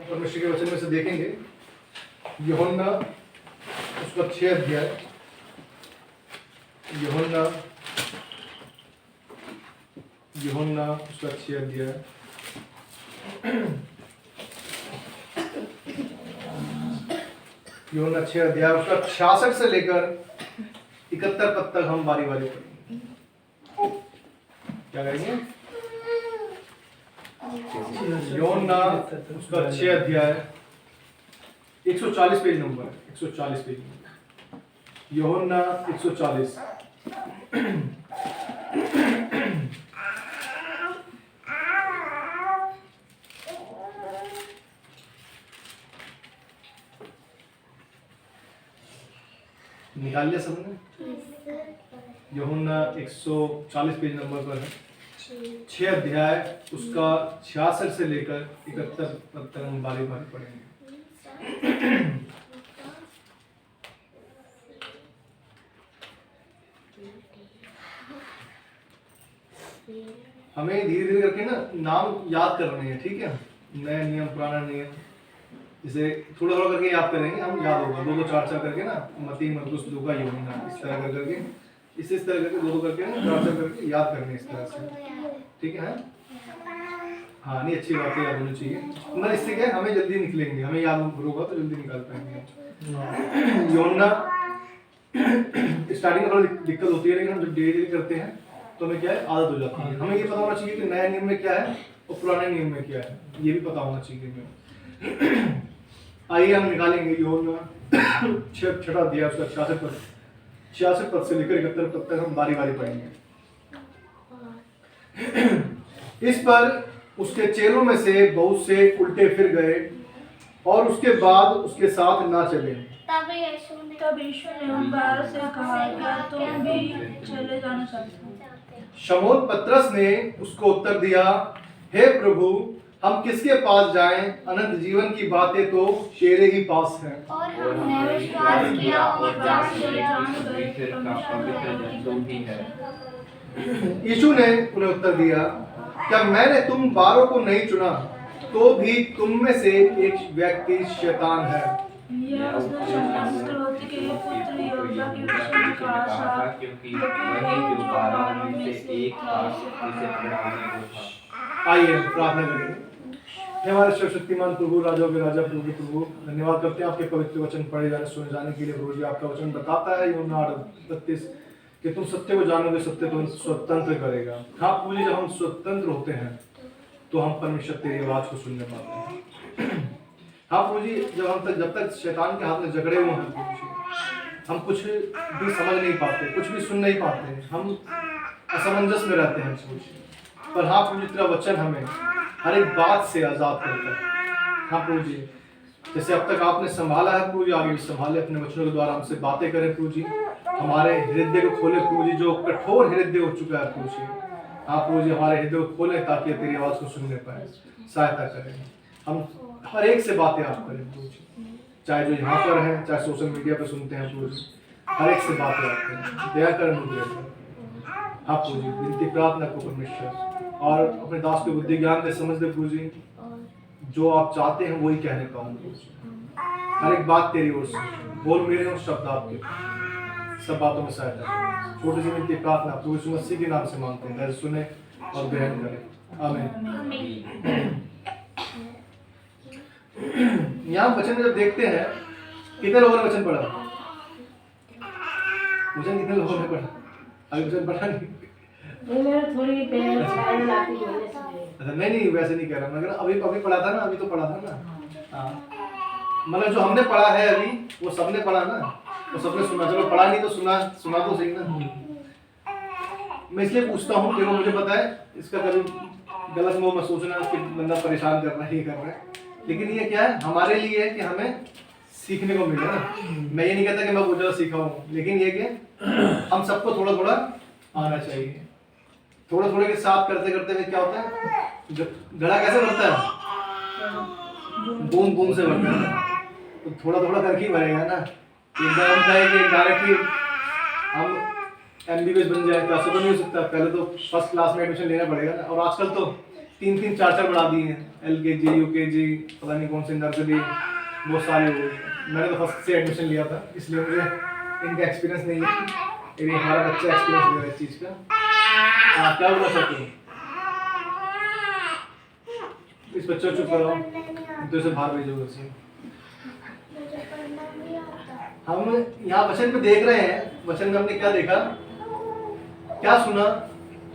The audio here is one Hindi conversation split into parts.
परमेश्वर के वचन में से देखेंगे यूहन्ना उसका 6 अध्याय, यूहन्ना उसका 6 अध्याय यूहन्ना 6 अध्याय उसका 66 से लेकर 71 पद तक हम बारी बारी पढ़ेंगे। क्या करेंगे? यूहन्ना उसका 6 अध्याय 140 पेज नंबर, 140 पेज नंबर, यूहन्ना 140। निकाल लिया सबने? यूहन्ना 140 पेज नंबर पर है, 6 अध्याय उसका 66 से लेकर 71 पद तक हम बारी बारी पढ़ेंगे। हमें धीरे धीरे करके ना नाम याद करने हैं, ठीक है? नया नियम पुराना नियम, इसे थोड़ा थोड़ा करके याद करेंगे, हम याद होगा। 2 2 4 4 करके ना, मत्ती मरकुस लूका यूहन्ना, इस तरह कर करके इस तरह करके 2 2 करके ना 4 4 करके याद करने इस तरह से, ठीक है? हाँ, नहीं अच्छी बात है, याद होनी चाहिए ना। इससे क्या हमें जल्दी निकलेंगे, हमें याद होगा तो जल्दी निकाल पाएंगे। यूहन्ना स्टार्टिंग में थोड़ी दिक्कत होती है, लेकिन हम जब धीरे धीरे करते हैं तो हमें क्या है, आदत हो जाती है। हमें ये पता होना चाहिए कि नया नियम में क्या है और पुराने नियम में क्या है, ये भी पता होना चाहिए हमें। आइए हम निकालेंगे यूहन्ना 6 अध्याय उसका 66 पद से लेकर 71 पद तक हम बारी बारी पढ़ेंगे। इस पर उसके चेलों में से बहुत से उल्टे फिर गए और उसके बाद उसके साथ ना चले। तब यीशु ने उन 12 से कहा, क्या तुम भी चले जाना चाहते हो? शमौन पतरस ने उसको उत्तर दिया, हे प्रभु, हम किसके पास जाएं? अनंत जीवन की बातें तो तेरे ही पास हैं। और हमने विश्वास किया और जान गए यीशु ने उन्हें उत्तर दिया, क्या मैंने तुम 12 को नहीं चुना, तो भी तुम में से एक व्यक्ति शैतान है। यह उसने शैतान इस्करियोती के पुत्र यहूदा के विषय में कहा था, क्योंकि वही जो 12 में से एक था, जिसे पकड़वाने को था। आइए प्रार्थना करेंगे। हे हमारे सर्वशक्तिमान प्रभु, राजाओं के राजा, प्रभु के प्रभु, धन्यवाद करते हैं आपके पवित्र वचन पढ़े जाने सुने जाने के लिए। प्रभु जी, आपका वचन बताता है यूहन्ना 8:32 कि तुम सत्य को जानोगे, सत्य तुम स्वतंत्र करेगा। हाँ प्रभु जी, जब हम स्वतंत्र होते हैं तो हम परमेश्वर तेरी आवाज को सुनने पाते हैं। हाँ प्रभु जी, जब तक शैतान के हाथ में जकड़े हुए हैं प्रभु जी, हम कुछ भी समझ नहीं पाते, कुछ भी सुन नहीं पाते, हम असमंजस में रहते हैं प्रभु जी। पर हाँ प्रभु जी, तेरा वचन हमें हर एक बात से आजाद करता है। हाँ प्रभु जी, जैसे अब तक आपने संभाला है प्रभु जी, आगे भी संभाले, अपने वचनों के द्वारा हमसे बातें करें प्रभु जी, हमारे हृदय को खोले प्रभु जी, जो कठोर हृदय हो चुका है प्रभु जी। हाँ प्रभु जी, हमारे हृदय को खोले ताकि तेरी आवाज को सुनने पाए, सहायता करें। हम हर एक से बातें आप करें प्रभु जी, चाहे जो यहाँ पर है, चाहे सोशल मीडिया पर सुनते हैं प्रभु जी, हर एक से बातें आप करें, दया करें मुझे। हाँ प्रभु जी, विनती प्रार्थना को परमेश्वर, और अपने दास को बुद्धि ज्ञान दे, समझ दे प्रभु जी, जो आप चाहते हैं वही कहने पाऊँ प्रभु जी। हर एक बात तेरी ओर से बोल, मेरे और शब्द आपके, सब बातों में सहायता करें। छोटी सी विनती प्रार्थना प्रभु यीशु मसीह के नाम से मांगते हैं, दया सुने और ग्रहण करें, आमीन। यहाँ वचन में जब देखते हैं, कितने लोगों ने वचन पढ़ा? वचन कितने लोगों ने पढ़ा? अभी वचन पढ़ा नहीं? अच्छा, नहीं वैसे नहीं कह रहा, मगर अभी पढ़ा था ना, अभी तो पढ़ा था ना। हाँ, मतलब जो हमने पढ़ा है अभी, वो सबने पढ़ा ना, तो सबने सुना। चलो पढ़ा नहीं तो सुना तो सही ना। मैं इसलिए पूछता हूँ, देखो मुझे पता है इसका कभी गलत मोह मत सोचना कि बंदा परेशान कर रहा है, ये कर रहा है, लेकिन ये क्या है, हमारे लिए है कि हमें सीखने को मिले ना। मैं ये नहीं कहता कि मैं बहुत ज़्यादा सीखा हूँ, लेकिन ये कि हम सबको थोड़ा थोड़ा आना चाहिए। थोड़े थोड़े के साथ करते करते में क्या होता है, घड़ा कैसे भरता है? बूंद बूंद से भरता है, तो थोड़ा थोड़ा करके ही भरेगा ना। एकदम है कि डायरेक्टली हम MBBS बन जाए तो ऐसा तो नहीं हो सकता। पहले तो फर्स्ट क्लास में एडमिशन लेना पड़ेगा ना। और आजकल तो 3-3 4-4 बढ़ा दिए हैं, LKG UKG पता नहीं कौन से नर्सरी, बहुत सारे हो गए। मैंने तो फर्स्ट से एडमिशन लिया था, इसलिए मुझे इनका एक्सपीरियंस नहीं है, लेकिन हमारा बच्चा एक्सपीरियंस ले रहा है इस चीज़ का। आप क्या बोलना चाहते हो? इस बच्चे को चुप कराओ, तो इसे बाहर भेजो घर से। हम यहाँ वचन में देख रहे हैं, वचन में हमने क्या देखा, क्या सुना?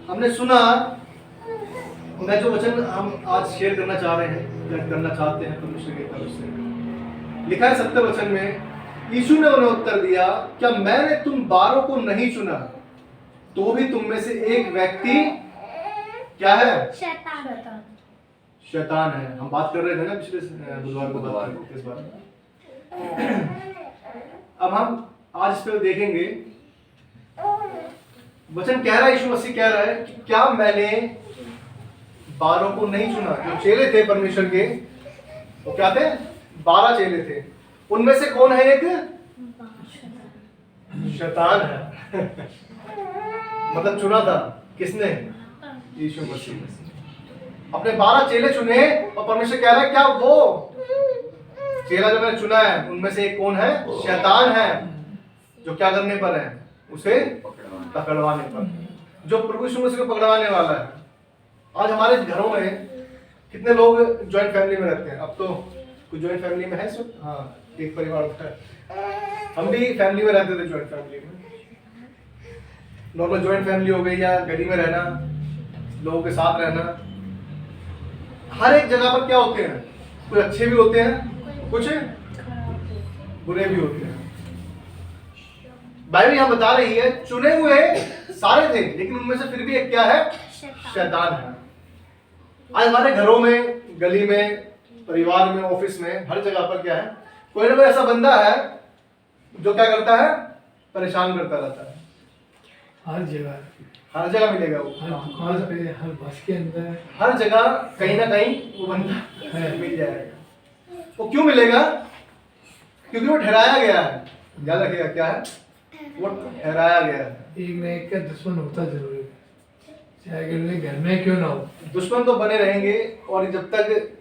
हमने सुना, मैं जो वचन हम आज शेयर करना चाह रहे हैं या करना चाहते हैं परमेश्वर की तरफ से, लिखा है सत्य वचन में, यीशु ने उन्हें उत्तर दिया, क्या मैंने तुम 12 को नहीं चुना, तो भी तुम में से एक व्यक्ति क्या है? शैतान है। हम बात कर रहे थे ना पिछले बुधवार को इस बारे में। अब हम आज इस पे देखेंगे, वचन कह रहा है, यीशु मसीह कह रहा है कि क्या मैंने 12 को नहीं चुना? जो चेले थे परमेश्वर के, वो क्या थे? 12 चेले थे। उनमें से कौन है एक? शैतान है। मतलब चुना था किसने? यीशु मसीह ने अपने 12 चेले चुने, और परमेश्वर कह रहा है क्या वो चेला जो मैंने चुना है उनमें से एक कौन है? शैतान है, जो क्या करने पर है? उसे पकड़वाने पर, जो प्रभु यीशु मसीह को पकड़वाने वाला है। आज हमारे घरों में कितने लोग जॉइंट फैमिली में रहते हैं? अब तो कुछ जॉइंट फैमिली में है सब, हाँ एक परिवार होता है। हम भी फैमिली में रहते थे, जॉइंट फैमिली में। नॉर्मल जॉइंट फैमिली हो गई, या गली में रहना, लोगों के साथ रहना। हर एक जगह पर क्या होते हैं? कुछ अच्छे भी होते हैं, कुछ बुरे भी होते हैं। बाइबल यहाँ बता रही है चुने हुए सारे थे, लेकिन उनमें से फिर भी एक क्या है? शैतान है। आज हमारे घरों में, गली में, परिवार में, ऑफिस में, हर जगह पर क्या है? कोई ना कोई ऐसा बंदा है जो क्या करता है? परेशान करता रहता है। हर जगह मिलेगा वो, हर दुकान पे, हर बस के अंदर, हर जगह कहीं ना कहीं वो बंदा मिल जाएगा। वो क्यों मिलेगा? क्योंकि वो ठहराया गया है। याद रखिएगा क्या है? वो ठहराया गया है। एक न एक का दुश्मन होता जरूर है, चाहे अगर घर में क्यों ना हो। दुश्मन तो बने रहेंगे, और जब तक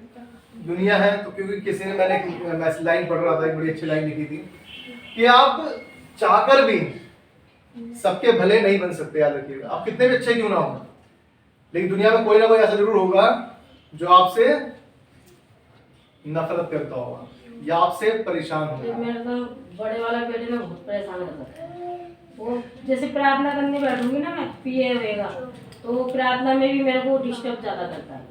दुनिया है तो, क्योंकि किसी ने, मैंने लाइन पढ़ रहा था, एक बड़ी अच्छी लाइन लिखी थी कि आप चाहकर भी सबके भले नहीं बन सकते। याद रखिएगा, आप कितने भी अच्छे क्यों ना हो, लेकिन दुनिया में कोई ना कोई ऐसा जरूर होगा जो आपसे नफरत करता होगा या आपसे परेशान होगा। मेरे तो बड़े वाला बेटे ने बहुत परेशान करता है। वो जैसे प्रार्थना करने बैठूंगी ना मैं, पिए हुएगा, तो प्रार्थना में भी मेरे को डिस्टर्ब ज्यादा करता है।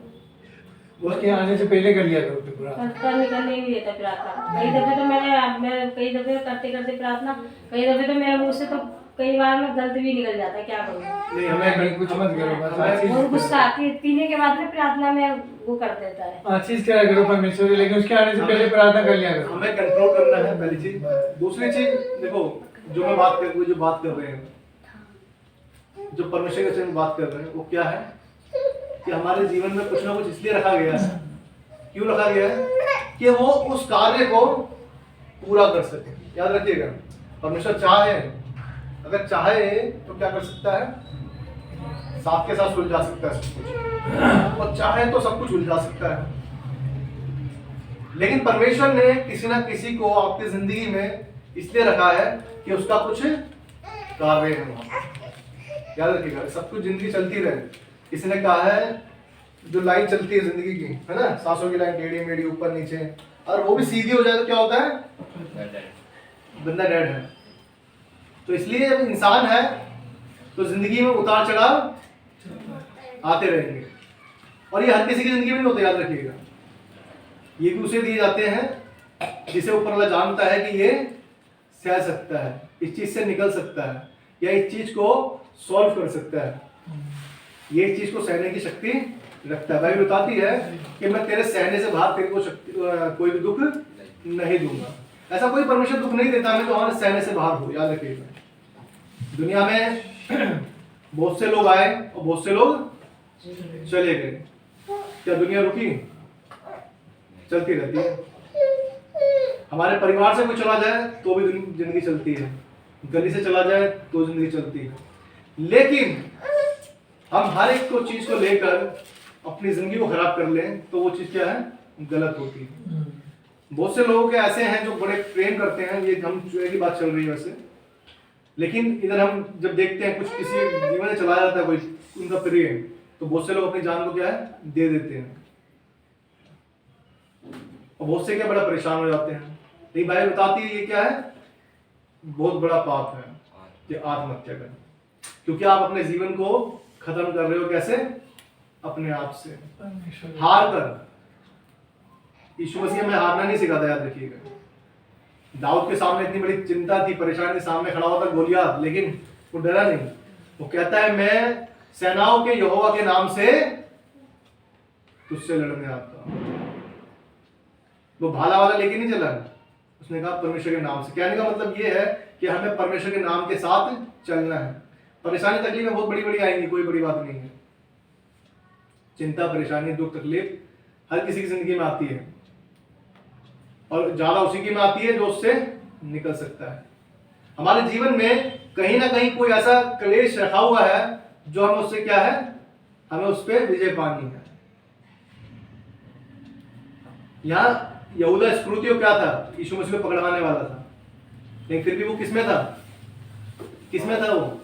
उसके आने से पहले कर लिया करो पूरा। करने ही नहीं देता प्रार्थना। कई दफे तो मैं कई दफे करते करते प्रार्थना, कई दफे तो मेरे मुंह से तो कई बार में गलत भी निकल जाता है। क्या करूँ? नहीं, हमें कुछ मत करो, बस और गुस्सा पीने के बाद में प्रार्थना में वो कर देता है। आशीष क्या करो परमेश्वर, लेकिन उसके आने से पहले प्रार्थना कर लिया करो। हमें कंट्रोल करना है, पहली चीज। दूसरी चीज देखो, जो बात कर रहे हैं, जो परमेश्वर के वचन में बात कर रहे हैं, वो क्या है कि हमारे जीवन में कुछ ना कुछ इसलिए रखा गया है। क्यों रखा गया है? कि वो उस कार्य को पूरा कर सके। याद रखिएगा, परमेश्वर चाहे, अगर चाहे तो क्या कर सकता है? साथ के साथ सुलझा सकता है सब कुछ, और चाहे तो सब कुछ उलझा सकता है। लेकिन परमेश्वर ने किसी ना किसी को आपकी जिंदगी में इसलिए रखा है कि उसका कुछ कार्य है। याद रखिएगा, सब कुछ जिंदगी चलती रहे। किसी ने कहा है जो लाइन चलती है जिंदगी की, है ना, सांसों की लाइन टेढ़ी मेढ़ी ऊपर नीचे, और वो भी सीधी हो जाए तो क्या होता है? बंदा डेड है। तो इसलिए जब इंसान है तो जिंदगी में उतार चढ़ाव आते रहेंगे, और ये हर किसी की जिंदगी में नहीं होते। याद रखिएगा, ये भी उसे दिए जाते हैं जिसे ऊपर वाला जानता है कि ये सह सकता है, इस चीज से निकल सकता है, या इस चीज को सॉल्व कर सकता है, ये इस चीज को सहने की शक्ति रखता है। बाइबल बताती है कि मैं तेरे सहने से बाहर तेरे को कोई भी दुख नहीं दूंगा। ऐसा कोई परमेश्वर दुख नहीं देता हमें तो हमारे सहने से बाहर हो। याद रखिएगा, दुनिया में बहुत से लोग आए और बहुत से लोग चले गए। क्या दुनिया रुकी? चलती रहती है। हमारे परिवार से कोई चला जाए तो भी जिंदगी चलती है, गली से चला जाए तो जिंदगी चलती है। लेकिन हम हर एक को चीज को लेकर अपनी जिंदगी को खराब कर लें तो वो चीज क्या है, गलत होती है। बहुत से लोगों के ऐसे हैं जो बड़े प्रेम करते हैं, ये हम चुए की बात चल रही है वैसे, लेकिन इधर हम जब देखते हैं कुछ किसी जीवन में चला जाता है कोई उनका प्रिय, तो बहुत से लोग अपनी जान को क्या है, दे देते हैं, और बहुत से क्या बड़ा परेशान हो जाते हैं। लेकिन बाइबल बताती है ये क्या है, बहुत बड़ा पाप है ये आत्महत्या करना, क्योंकि आप अपने जीवन को खत्म कर रहे हो कैसे, अपने आप से हार कर। यीशु मसीह हमें हारना नहीं सिखाता, याद रखिएगा। दाऊद के सामने इतनी बड़ी चिंता थी, परेशानी, सामने खड़ा हुआ था गोलियत, लेकिन वो डरा नहीं। वो कहता है मैं सेनाओं के यहोवा के नाम से तुझसे लड़ने आता हूं। वो भाला वाला लेके नहीं चला, उसने कहा परमेश्वर के नाम से। कहने का मतलब ये है कि हमें परमेश्वर के नाम के साथ चलना है। परेशानी तकलीफें बहुत बड़ी बड़ी आएंगी, कोई बड़ी बात नहीं है। चिंता, परेशानी, दुख, तकलीफ हर किसी की जिंदगी में आती है, और ज्यादा उसी की में आती है जो उससे निकल सकता है। हमारे जीवन में कहीं ना कहीं कोई ऐसा क्लेश रखा हुआ है जो हमें उससे क्या है, हमें उस पर विजय पानी है। यहाँ यहूदा इस्करियोती क्या था, यीशु मसीह को पकड़वाने वाला था, लेकिन फिर भी वो किसमें था, किसमें था वो,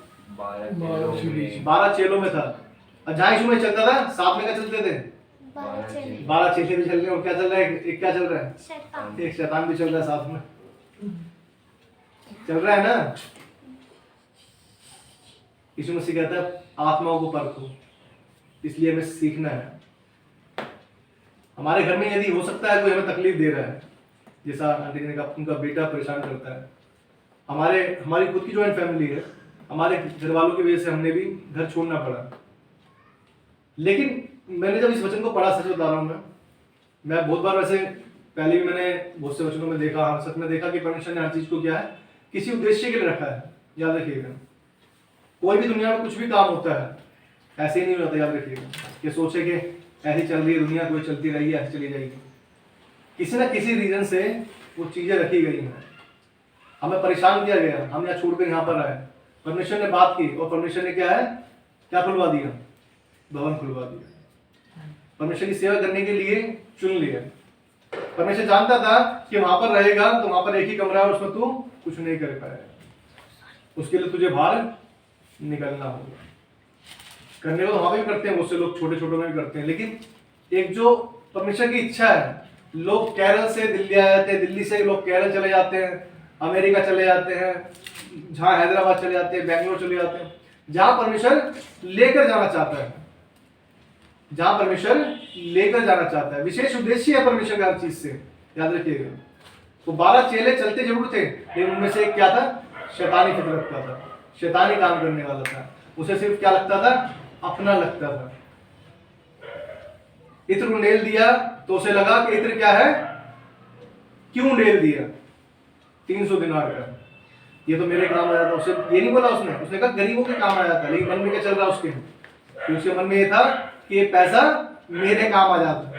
12 चेलों में था। और जहां यीशु मसीह चलता था साथ में क्या चलते थे, 12 चेले भी चल रहे हैं, और क्या चल रहा है, एक क्या चल रहा है, एक शैतान भी चल रहा है साथ में, चल रहा है ना। यीशु मसीह कहता है आत्माओं को परखो, इसलिए हमें सीखना है। हमारे घर में यदि हो सकता है कोई हमें तकलीफ दे रहा है, जैसा आंटी ने कहा उनका बेटा परेशान करता है, हमारी खुद की जॉइंट फैमिली है, हमारे घर वालों की वजह से हमने भी घर छोड़ना पड़ा। लेकिन मैंने जब इस वचन को पढ़ा, सच बता रहा हूँ मैं बहुत बार वैसे पहले भी मैंने बहुत से वचनों में देखा, सच में देखा कि परमेश्वर ने हर चीज को क्या है, किसी उद्देश्य के लिए रखा है। याद रखिएगा, कोई भी दुनिया में कुछ भी काम होता है ऐसे ही नहीं होता। याद रखिएगा कि सोचे कि ऐसी चल रही है दुनिया, कोई चलती रहेगी, ऐसे चली जाएगी, किसी ना किसी रीजन से वो चीजें रखी गई हैं। हमें परेशान किया गया, हम यहाँ छोड़कर यहाँ पर आए, परमेश्वर ने बात की और परमेश्वर ने क्या है, क्या खुलवा दिया, भवन खुलवा दिया। परमेश्वर की सेवा करने के लिए चुन लिया। परमेश्वर जानता था कि वहां पर रहेगा तो वहां पर एक ही कमरा है, उसमें तू कुछ नहीं कर पाएगा, उसके लिए तुझे बाहर निकलना होगा। करने को वहां भी करते हैं, बहुत से लोग छोटे छोटे में भी करते हैं, लेकिन एक जो परमेश्वर की इच्छा है, लोग केरल से दिल्ली आ जाते हैं, दिल्ली से लोग केरल चले जाते हैं, अमेरिका चले जाते हैं, जहां हैदराबाद चले जाते हैं, बेंगलोर चले जाते हैं, जहां परमेश्वर लेकर जाना चाहता है, जहां परमेश्वर लेकर जाना चाहता है। विशेष उद्देश्य है परमेश्वर का हर चीज से, याद रखिएगा। तो 12 चेले चलते जरूर थे, लेकिन उनमें से एक क्या था, शैतानी फितरत का था, शैतानी काम करने वाला था। उसे सिर्फ क्या लगता था, अपना लगता था। इत्र को नेल दिया तो उसे लगा कि इत्र क्या है, क्यों नेल दिया, 300 दिनार का, ये तो मेरे काम आया था। उसे ये नहीं बोला उसने कहा गरीबों के काम आया था, लेकिन मन में क्या चल रहा उसके, कि उसके मन में ये था कि ये पैसा मेरे काम आ जाता।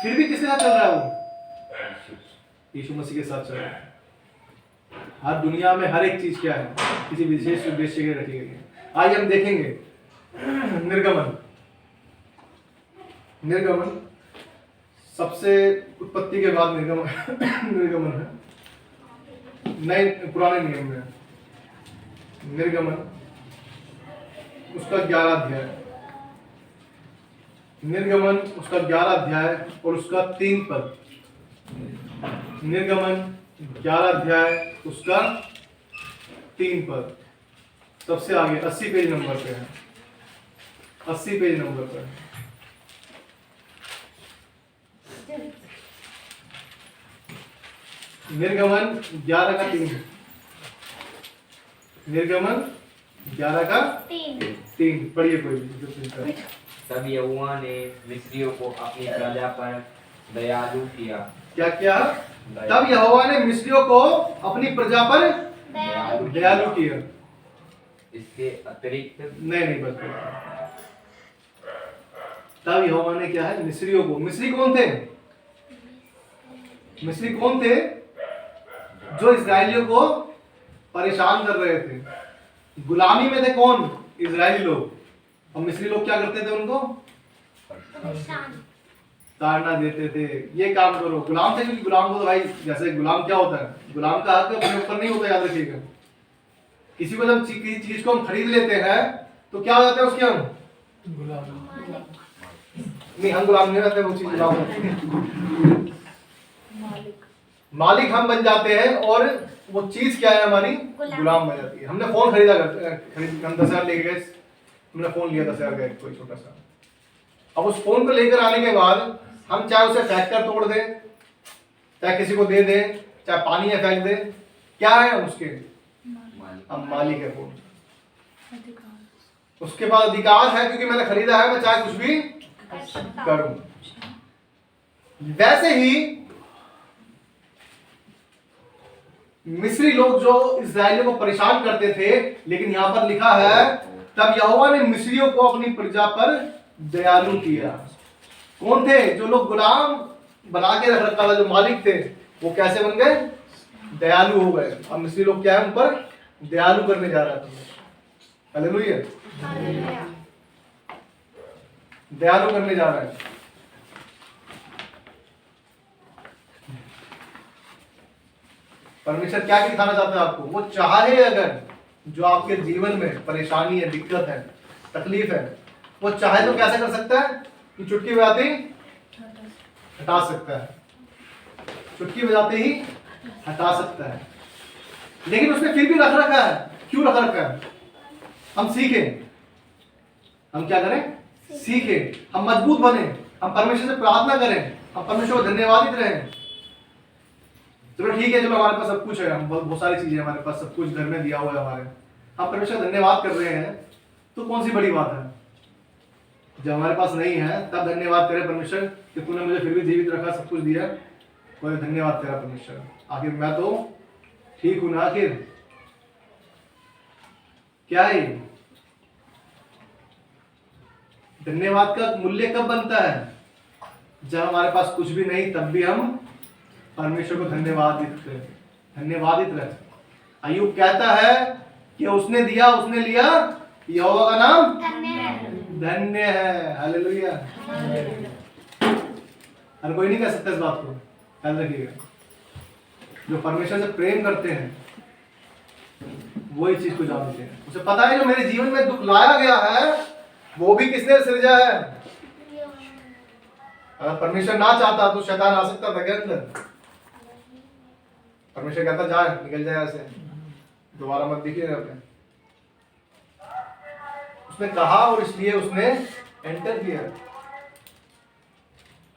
फिर भी किसके साथ चल रहा है वो, यीशु मसीह के साथ चल रहा है। हर दुनिया में हर एक चीज क्या है, किसी विशेष उद्देश्य के लिए रखी गई है। आज हम देखेंगे निर्गमन सबसे उत्पत्ति के बाद निर्गमन है, नए पुराने नियम में निर्गमन उसका 11 अध्याय, निर्गमन उसका 11 अध्याय और उसका 3 पद। निर्गमन 11 अध्याय उसका 3 पद, सबसे आगे 80 पेज नंबर पे है, 80 पेज नंबर पर है। निर्गमन 11 का 3, निर्गमन 11 का 3 पढ़िए कोई भी। तब यहोवा ने मिस्रियों को अपनी प्रजा पर दयालु किया। क्या किया, तब यहोवा ने मिस्रियों को अपनी प्रजा पर दयालु किया। इसके अतिरिक्त नहीं बस, तब यहोवा ने क्या है, मिस्रियों को, मिस्री कौन थे, मिस्री कौन थे, जो इजरायलियों को परेशान कर रहे थे। गुलामी में थे कौन, इजरायली लोग, और मिस्री लोग क्या करते थे उनको? ताड़ना देते थे, ये काम करो। गुलाम थे, क्योंकि गुलाम को तो भाई, जैसे गुलाम क्या होता है, गुलाम का हक अपने ऊपर नहीं होता, याद रखिएगा। किसी को जब किसी चीज को हम खरीद लेते हैं तो क्या हो जाते हैं उसके हम गुलाम। नहीं, हम गुलाम नहीं रहते, वो चीज गुलाम होती है। मालिक हम बन जाते हैं और वो चीज क्या है हमारी, गुलाम बन जाती है। हमने फोन खरीदा, हम 10,000 लेके गए, हमने फोन लिया 10,000 का कोई छोटा सा। अब उस फोन को लेकर आने के बाद हम चाहे उसे फेंक कर तोड़ दें, चाहे किसी को दे दें, चाहे पानी में फेंक दें, क्या है हम उसके, हम मालिक है फोन। उसके बाद अधिकार है, क्योंकि मैंने खरीदा है, मैं चाहे कुछ भी करूं। वैसे ही मिस्री लोग जो इस्राएलियों को परेशान करते थे, लेकिन यहां पर लिखा है तब यहोवा ने मिस्रियों को अपनी प्रजा पर दयालु किया। कौन थे? जो लोग गुलाम बना के रख रखा था, जो मालिक थे, वो कैसे बन गए? दयालु हो गए। अब मिस्री लोग क्या है, उन पर दयालु करने जा रहा था। हालेलुया, दयालु करने जा रहा है। परमेश्वर क्या दिखाना चाहता है आपको? वो चाहे अगर जो आपके जीवन में परेशानी है, दिक्कत है, तकलीफ है, वो चाहे तो कैसे कर सकता है कि चुटकी बजाते ही हटा सकता है, चुटकी बजाते ही हटा सकता है। लेकिन उसने फिर भी रख रखा है। क्यों रख रखा है? हम सीखें, हम क्या करें? सीखें, हम मजबूत बने, हम परमेश्वर से प्रार्थना करें, हम परमेश्वर को धन्यवादित रहें। चलो ठीक है, चलो हमारे पास सब कुछ है, हम बहुत सारी चीजें हमारे पास, सब कुछ घर में दिया हुआ है हमारे, हम परमेश्वर का धन्यवाद कर रहे हैं, तो कौन सी बड़ी बात है? जब हमारे पास नहीं है तब धन्यवाद करें परमेश्वर कि तूने मुझे फिर भी जीवित रखा, सब कुछ दिया, कोई धन्यवाद तेरा परमेश्वर, आखिर मैं तो ठीक हूं ना। आखिर क्या है? धन्यवाद का मूल्य कब बनता है? जब हमारे पास कुछ भी नहीं, तब भी हम परमेश्वर को धन्यवादित रहे। अय्यूब कहता है कि उसने दिया, उसने लिया, यहोवा का नाम धन्य है। हालेलुया। हर कोई नहीं कह सकता इस बात को, याद रखिएगा। जो परमेश्वर से प्रेम करते हैं वो इस चीज को जानते हैं। उसे पता है जो मेरे जीवन में दुख लाया गया है वो भी किसने सृजा है। अगर परमेश्वर ना चाहता तो शैतान आ सकता था क्या अंदर? परमेश्वर कहता जा, निकल जाए ऐसे, दोबारा मत दिखिए अपने। उसने कहा और इसलिए उसने एंटर किया।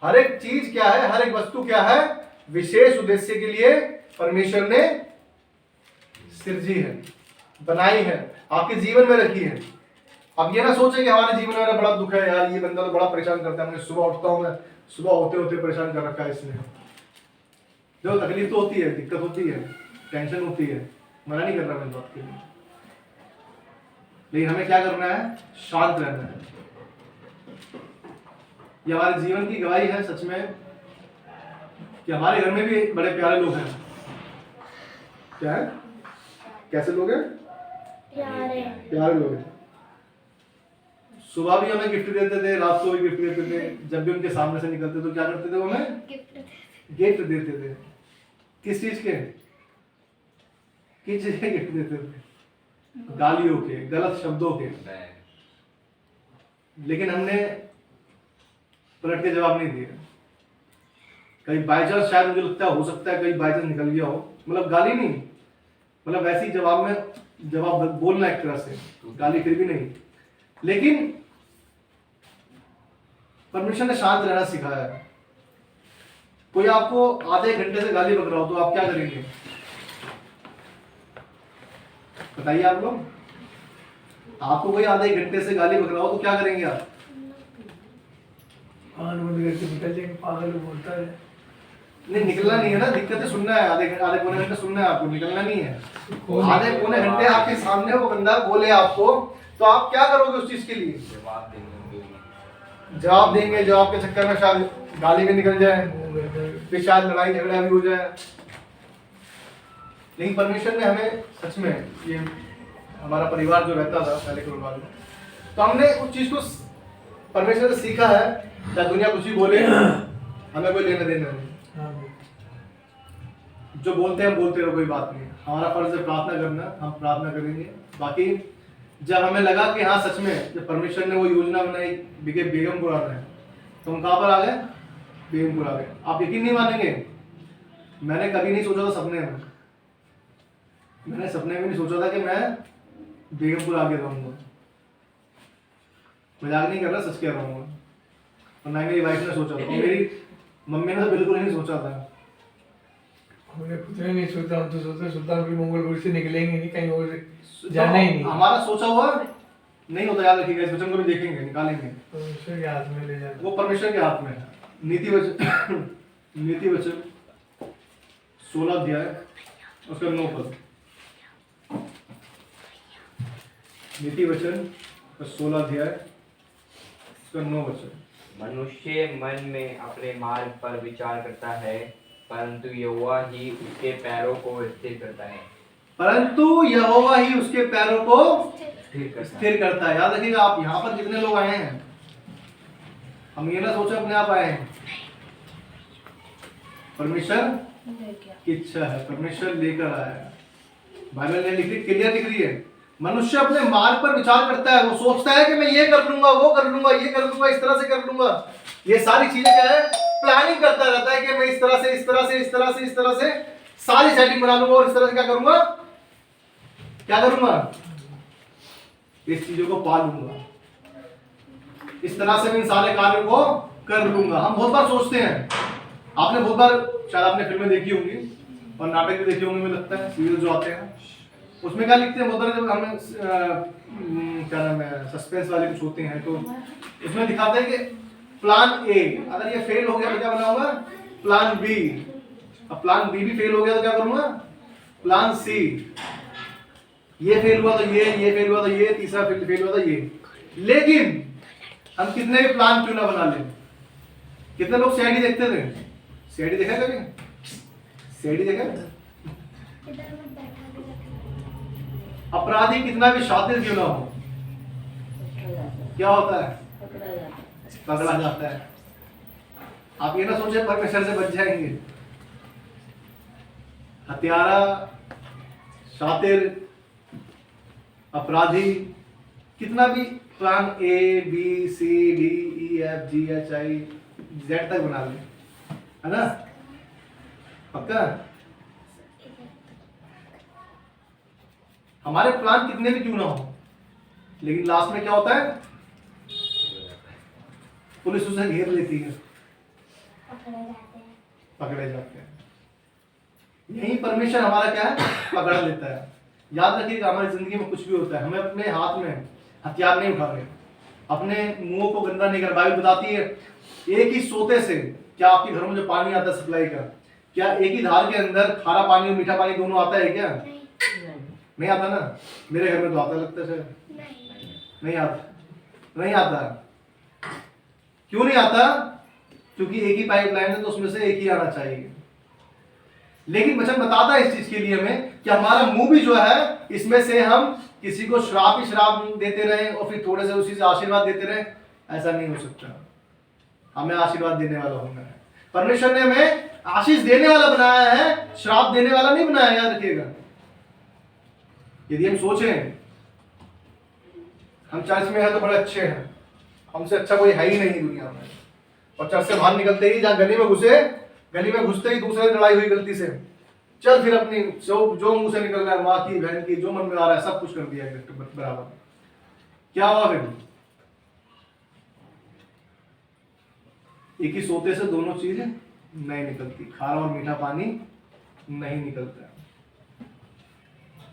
हर एक चीज क्या है, हर एक वस्तु क्या है, विशेष उद्देश्य के लिए परमेश्वर ने सृजी है, बनाई है, आपके जीवन में रखी है। अब ये ना सोचे कि हमारे जीवन में बड़ा दुख है यार, ये बंदा तो बड़ा परेशान करता है, मैं सुबह उठता हूं, मैं सुबह होते होते परेशान कर रखा है इसने। जो तकलीफ तो होती है, दिक्कत होती है, टेंशन होती है, मना नहीं कर रहा मैं इस बात के लिए, लेकिन हमें क्या करना है? शांत रहना है। ये हमारे जीवन की गवाही है सच में कि हमारे घर में भी बड़े प्यारे लोग हैं। क्या है? कैसे लोग हैं? प्यारे लोग हैं। सुबह भी हमें गिफ्ट देते थे, रात को भी गिफ्ट देते थे। जब भी उनके सामने से निकलते तो क्या करते थे? वो हमें गिफ्ट देते थे। किस चीज के? किस चीज के गिफ्ट देते थे? गालियों के, गलत शब्दों के। लेकिन हमने पलट के जवाब नहीं दिया। कहीं बाई चांस, शायद मुझे लगता है, हो सकता है कहीं बाई चांस निकल गया हो, मतलब गाली नहीं, मतलब वैसे ही जवाब में जवाब बोलना एक तरह से, गाली फिर भी नहीं। लेकिन परमेश्वर ने शांत रहना सिखाया है। कोई आपको आधे घंटे से गाली बक रहा हो तो आप क्या करेंगे? बताइए आप लोग। आपको कोई आधे घंटे से गाली बक रहा हो तो क्या करेंगे आप? बंद करके निकल जाएंगे, पागल बोलता है। नहीं, निकलना नहीं है ना, दिक्कतें सुनना है, आधे पौने घंटे सुनना है आपको, निकलना नहीं है। आधे पौने घंटे आपके सामने वो बंदा बोले आपको, तो आप क्या करोगे उस चीज के लिए? जवाब देंगे। जवाब के चक्कर में शायद गाली भी निकल जाए, फिर शायद लड़ाई झगड़ा भी हो जाए। लेकिन परमेश्वर ने हमें सच में, ये हमारा परिवार जो रहता था पहले के परिवार में, तो हमने उस चीज को परमेश्वर से सीखा है, चाहे दुनिया कुछ भी बोले हमें कोई लेना देना नहीं, हाँ भाई। जो बोलते हैं बोलते रहो, कोई बात नहीं। हमारा फर्ज है प्रार्थना करना, हम प्रार्थना करेंगे। बाकी जब हमें लगा कि हाँ सच में जब परमेश्वर ने वो योजना बनाई बेगमपुरा में, तो हम कहाँ पर आ गए? बेगमपुर आ गए। आप यकीन नहीं मानेंगे, मैंने कभी नहीं सोचा था सपने में, मैंने सपने में नहीं सोचा था कि मैं बेगमपुर आके रहूंगा। मजाक नहीं कर रहा, सच कह रहा हूँ। और ना मेरी वाइफ ने सोचा था, और मेरी मम्मी ने तो बिल्कुल ही नहीं सोचा था। हमने खुद ने नहीं सोचा, हम तो सोचे सुल्तानपुर मंगलपुर से निकलेंगे नहीं, कहीं और जाना ही नहीं। हमारा सोचा हुआ नहीं होता, याद रखिएगा। इस वचन को भी देखेंगे, निकालेंगे। परमेश्वर के हाथ में ले जाना, वो परमेश्वर के हाथ में है। नीति वचन 16 अध्याय उसका 9 पद। नीति वचन 16 अध्याय उसका 9 वचन। मनुष्य मन में अपने मार्ग पर विचार करता है, परंतु यहोवा ही उसके पैरों को स्थिर करता है। परंतु यहोवा ही उसके पैरों को स्थिर स्थिर करता है। याद रखिएगा। आप यहाँ पर कितने लोग आए हैं, हम ये ना सोचे अपने आप आए हैं। परमेश्वर की इच्छा है, परमेश्वर लेकर आया है। बाइबल ने लिखी, क्लियर लिख रही है। मनुष्य अपने मार्ग पर विचार करता है, वो सोचता है कि मैं ये कर लूंगा, वो कर लूंगा, ये कर लूंगा, इस तरह से कर लूंगा। ये सारी चीजें क्या है? प्लानिंग करता रहता है कि मैं इस तरह से, इस तरह से, इस तरह से, इस तरह से सारी सेटिंग बना लूंगा और इस तरह से क्या करूंगा, क्या करूंगा, इस चीजों को पा लूंगा, इस तरह से मैं इन सारे कार्यों को कर लूंगा। हम बहुत बार सोचते हैं, आपने बहुत बार शायद आपने फिल्में देखी होंगी और नाटक भी देखी होंगी, मुझे लगता है सीरियल जो आते हैं उसमें क्या लिखते हैं, बहुत बार जब हमें क्या नाम है सस्पेंस वाले कुछ होते हैं तो उसमें दिखाते हैं कि प्लान ए अगर ये फेल हो गया तो क्या बनाऊंगा, प्लान बी। अब प्लान बी भी फेल हो गया तो क्या करूंगा, प्लान सी। ये फेल हुआ तो ये फेल हुआ तो ये, तीसरा फेल हुआ तो ये। लेकिन हम कितने भी प्लान क्यों ना बना लें। कितने लोग सीआईडी देखते थे? सीआईडी देखा कभी? सीआईडी देखा? अपराधी कितना भी शातिर क्यों ना हो, क्या होता है, पकड़ा जाता है। आप ये ना सोचे परमेश्वर से बच जाएंगे। हत्यारा, शातिर, अपराधी कितना भी plan A B C D E F G H I Z तक बना ले, है ना, पक्का। हमारे प्लान कितने भी क्यों ना हो, लेकिन लास्ट में क्या होता है, पुलिस उसे घेर लेती है, पकड़े जाते हैं। यही परमेश्वर हमारा क्या है, पकड़ लेता है। याद रखिएगा, हमारी जिंदगी में कुछ भी होता है, हमें अपने हाथ में हथियार नहीं उठा रहे, अपने मुंह को गंदा नहीं कर। बाइबल बताती है एक ही सोते से, क्या आपके घरों में जो पानी आता है सप्लाई का, क्या एक ही धार के अंदर खारा पानी और मीठा पानी दोनों आता है क्या? नहीं आता ना। मेरे घर में तो आता लगता है, नहीं आता, नहीं आता। क्यों नहीं आता? क्योंकि एक ही पाइपलाइन है तो उसमें से एक ही आना चाहिए। लेकिन वचन बताता है इस चीज के लिए हमें कि हमारा मुंह भी जो है, इसमें से हम किसी को श्राप ही श्राप देते रहे और फिर थोड़े से उसी से आशीर्वाद देते रहे, ऐसा नहीं हो सकता। हमें आशीर्वाद देने वाला होना है। परमेश्वर ने हमें आशीष देने वाला बनाया है, श्राप देने वाला नहीं बनाया। याद रखिएगा। यदि हम सोचें हम चर्च में हैं तो बड़े अच्छे हैं, हमसे अच्छा कोई है ही नहीं दुनिया में, और चर्च से बाहर निकलते ही जहाँ गली में घुसते ही दूसरे से लड़ाई हुई गलती से, चल फिर अपनी जो मुंह से निकल रहा है, माँ की, बहन की, जो मन में आ रहा है सब कुछ कर दिया बराबर। क्या हुआ फिर? एक ही सोते से दोनों चीजें नहीं निकलती, खारा और मीठा पानी नहीं निकलता।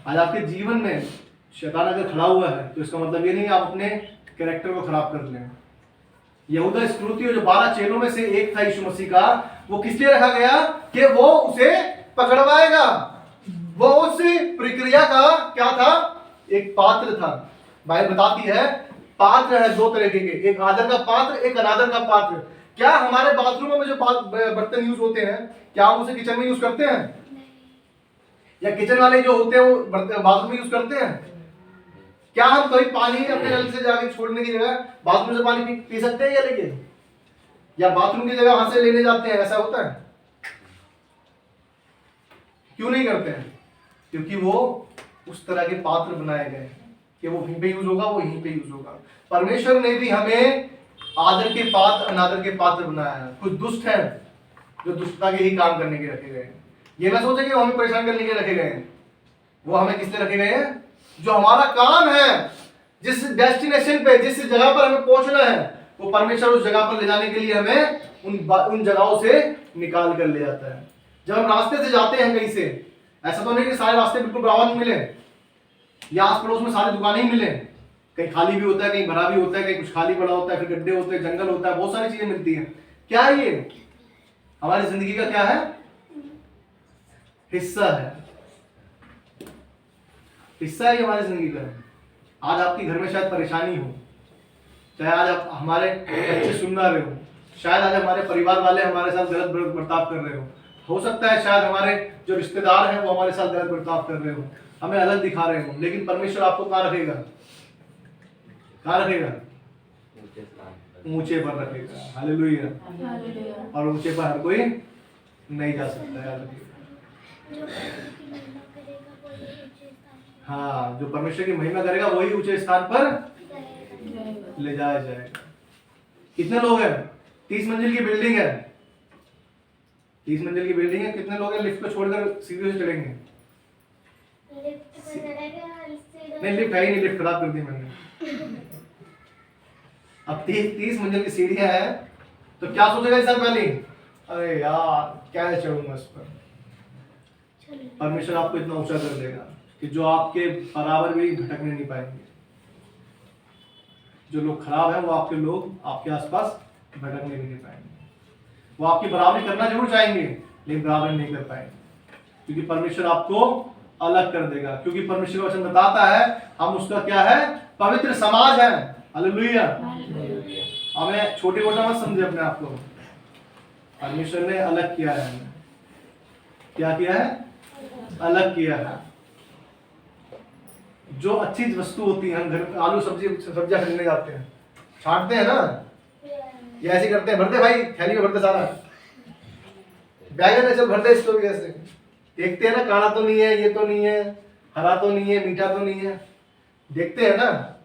आज आपके जीवन में शैतान अगर खड़ा हुआ है तो इसका मतलब ये नहीं आप अपने कैरेक्टर को खराब कर लें। यहूदा इस्करियोती जो 12 चेलों में से एक था यीशु मसीह का, वो किस लिए रखा गया कि वो उसे पकड़वाएगा। वो उस प्रक्रिया का क्या था, एक पात्र था। बाइबल बताती है पात्र है दो तरह के, एक आदर का पात्र, एक अनादर का पात्र। क्या हमारे बाथरूम में जो बर्तन यूज होते हैं, क्या हम उसे किचन में यूज करते हैं? या किचन वाले जो होते हैं वो बाथरूम में यूज करते हैं? क्या हम कभी पानी अपने नल से जाके छोड़ने की जगह बाथरूम से पानी पी सकते हैं या लेके, या बाथरूम की जगह वहां से लेने जाते हैं? ऐसा होता है? क्यों नहीं करते हैं? क्योंकि वो उस तरह के पात्र बनाए गए हैं कि वो वहीं पे यूज होगा, वो यहीं पे यूज होगा। परमेश्वर ने भी हमें आदर के पात्र अनादर के पात्र बनाया है। कुछ दुष्ट है जो दुष्टता के ही काम करने के रखे गए हैं। ये ना सोचे कि वो हमें परेशान करने के रखे गए हैं। वो हमें किस लिए रखे गए हैं? जो हमारा काम है, जिस डेस्टिनेशन पे, जिस जगह पर हमें पहुंचना है, वो परमेश्वर उस जगह पर ले जाने के लिए हमें उन जगहों से निकाल कर ले जाता है। जब हम रास्ते से जाते हैं कहीं से, ऐसा तो नहीं कि सारे रास्ते बिल्कुल बराबर मिले या आस पड़ोस में सारी दुकानें ही मिले। कहीं खाली भी होता है, कहीं भरा भी होता है, कहीं कुछ खाली पड़ा होता है, फिर गड्ढे होते हैं, जंगल होता है, बहुत सारी चीजें मिलती हैं। क्या है ये? हमारी जिंदगी का क्या है? हिस्सा है। हिस्सा है हमारी जिंदगी का। आज आपके घर में शायद परेशानी हो, चाहे आज आप हमारे बच्चे सुन ना रहे हो, शायद आज हमारे परिवार वाले हमारे साथ गलत बर्ताव कर रहे हो सकता है शायद हमारे जो रिश्तेदार हैं वो हमारे साथ गलत बर्ताव कर रहे हो, हमें अलग दिखा रहे हो, लेकिन परमेश्वर आपको कहाँ रखेगा? कहाँ रखेगा? ऊंचे पर रखेगा। हालेलुया। और ऊंचे पर हर कोई नहीं जा सकता है। हाँ, जो परमेश्वर की महिमा करेगा वही ऊंचे स्थान पर ले जाया जाएगा। कितने लोग हैं? 30 मंजिल की बिल्डिंग है, 30 मंजिल की बिल्डिंग है, कितने लोग हैं लिफ्ट को छोड़कर सीढ़ियों से चढ़ेंगे? नहीं, लिफ्ट है ही नहीं, लिफ्ट खराब कर दी मैंने। अब 30 मंजिल की सीढ़ियां हैं तो क्या सोचेगा इंसान पहले? अरे यार क्या चढ़ूंगा इस पर। परमेश्वर आपको इतना ऊंचा कर देगा कि जो आपके बराबर भी भटकने नहीं पाएंगे। जो लोग खराब हैं वो आपके लोग आपके आसपास भटकने भी नहीं पाएंगे। वो आपकी बराबरी करना जरूर चाहेंगे लेकिन बराबरी नहीं कर पाएंगे, क्योंकि परमेश्वर आपको अलग कर देगा। क्योंकि परमेश्वर का वचन बताता है हम उसका क्या है? पवित्र समाज है। हालेलुया। हमें छोटे मोटा मत समझे अपने आप को। परमेश्वर ने अलग किया है हमें। क्या किया है? अलग किया है। जो अच्छी वस्तु होती है, हम घर में आलू सब्जियां खरीदने जाते हैं, छांटते हैं ना, ये ऐसे करते हैं, भरते भाई थैली में भरते सारा बैगन है, चल भरते इसको भी ऐसे। देखते हैं ना, काला तो नहीं है, ये तो नहीं है, हरा तो नहीं है, मीठा तो नहीं है, देखते हैं ना।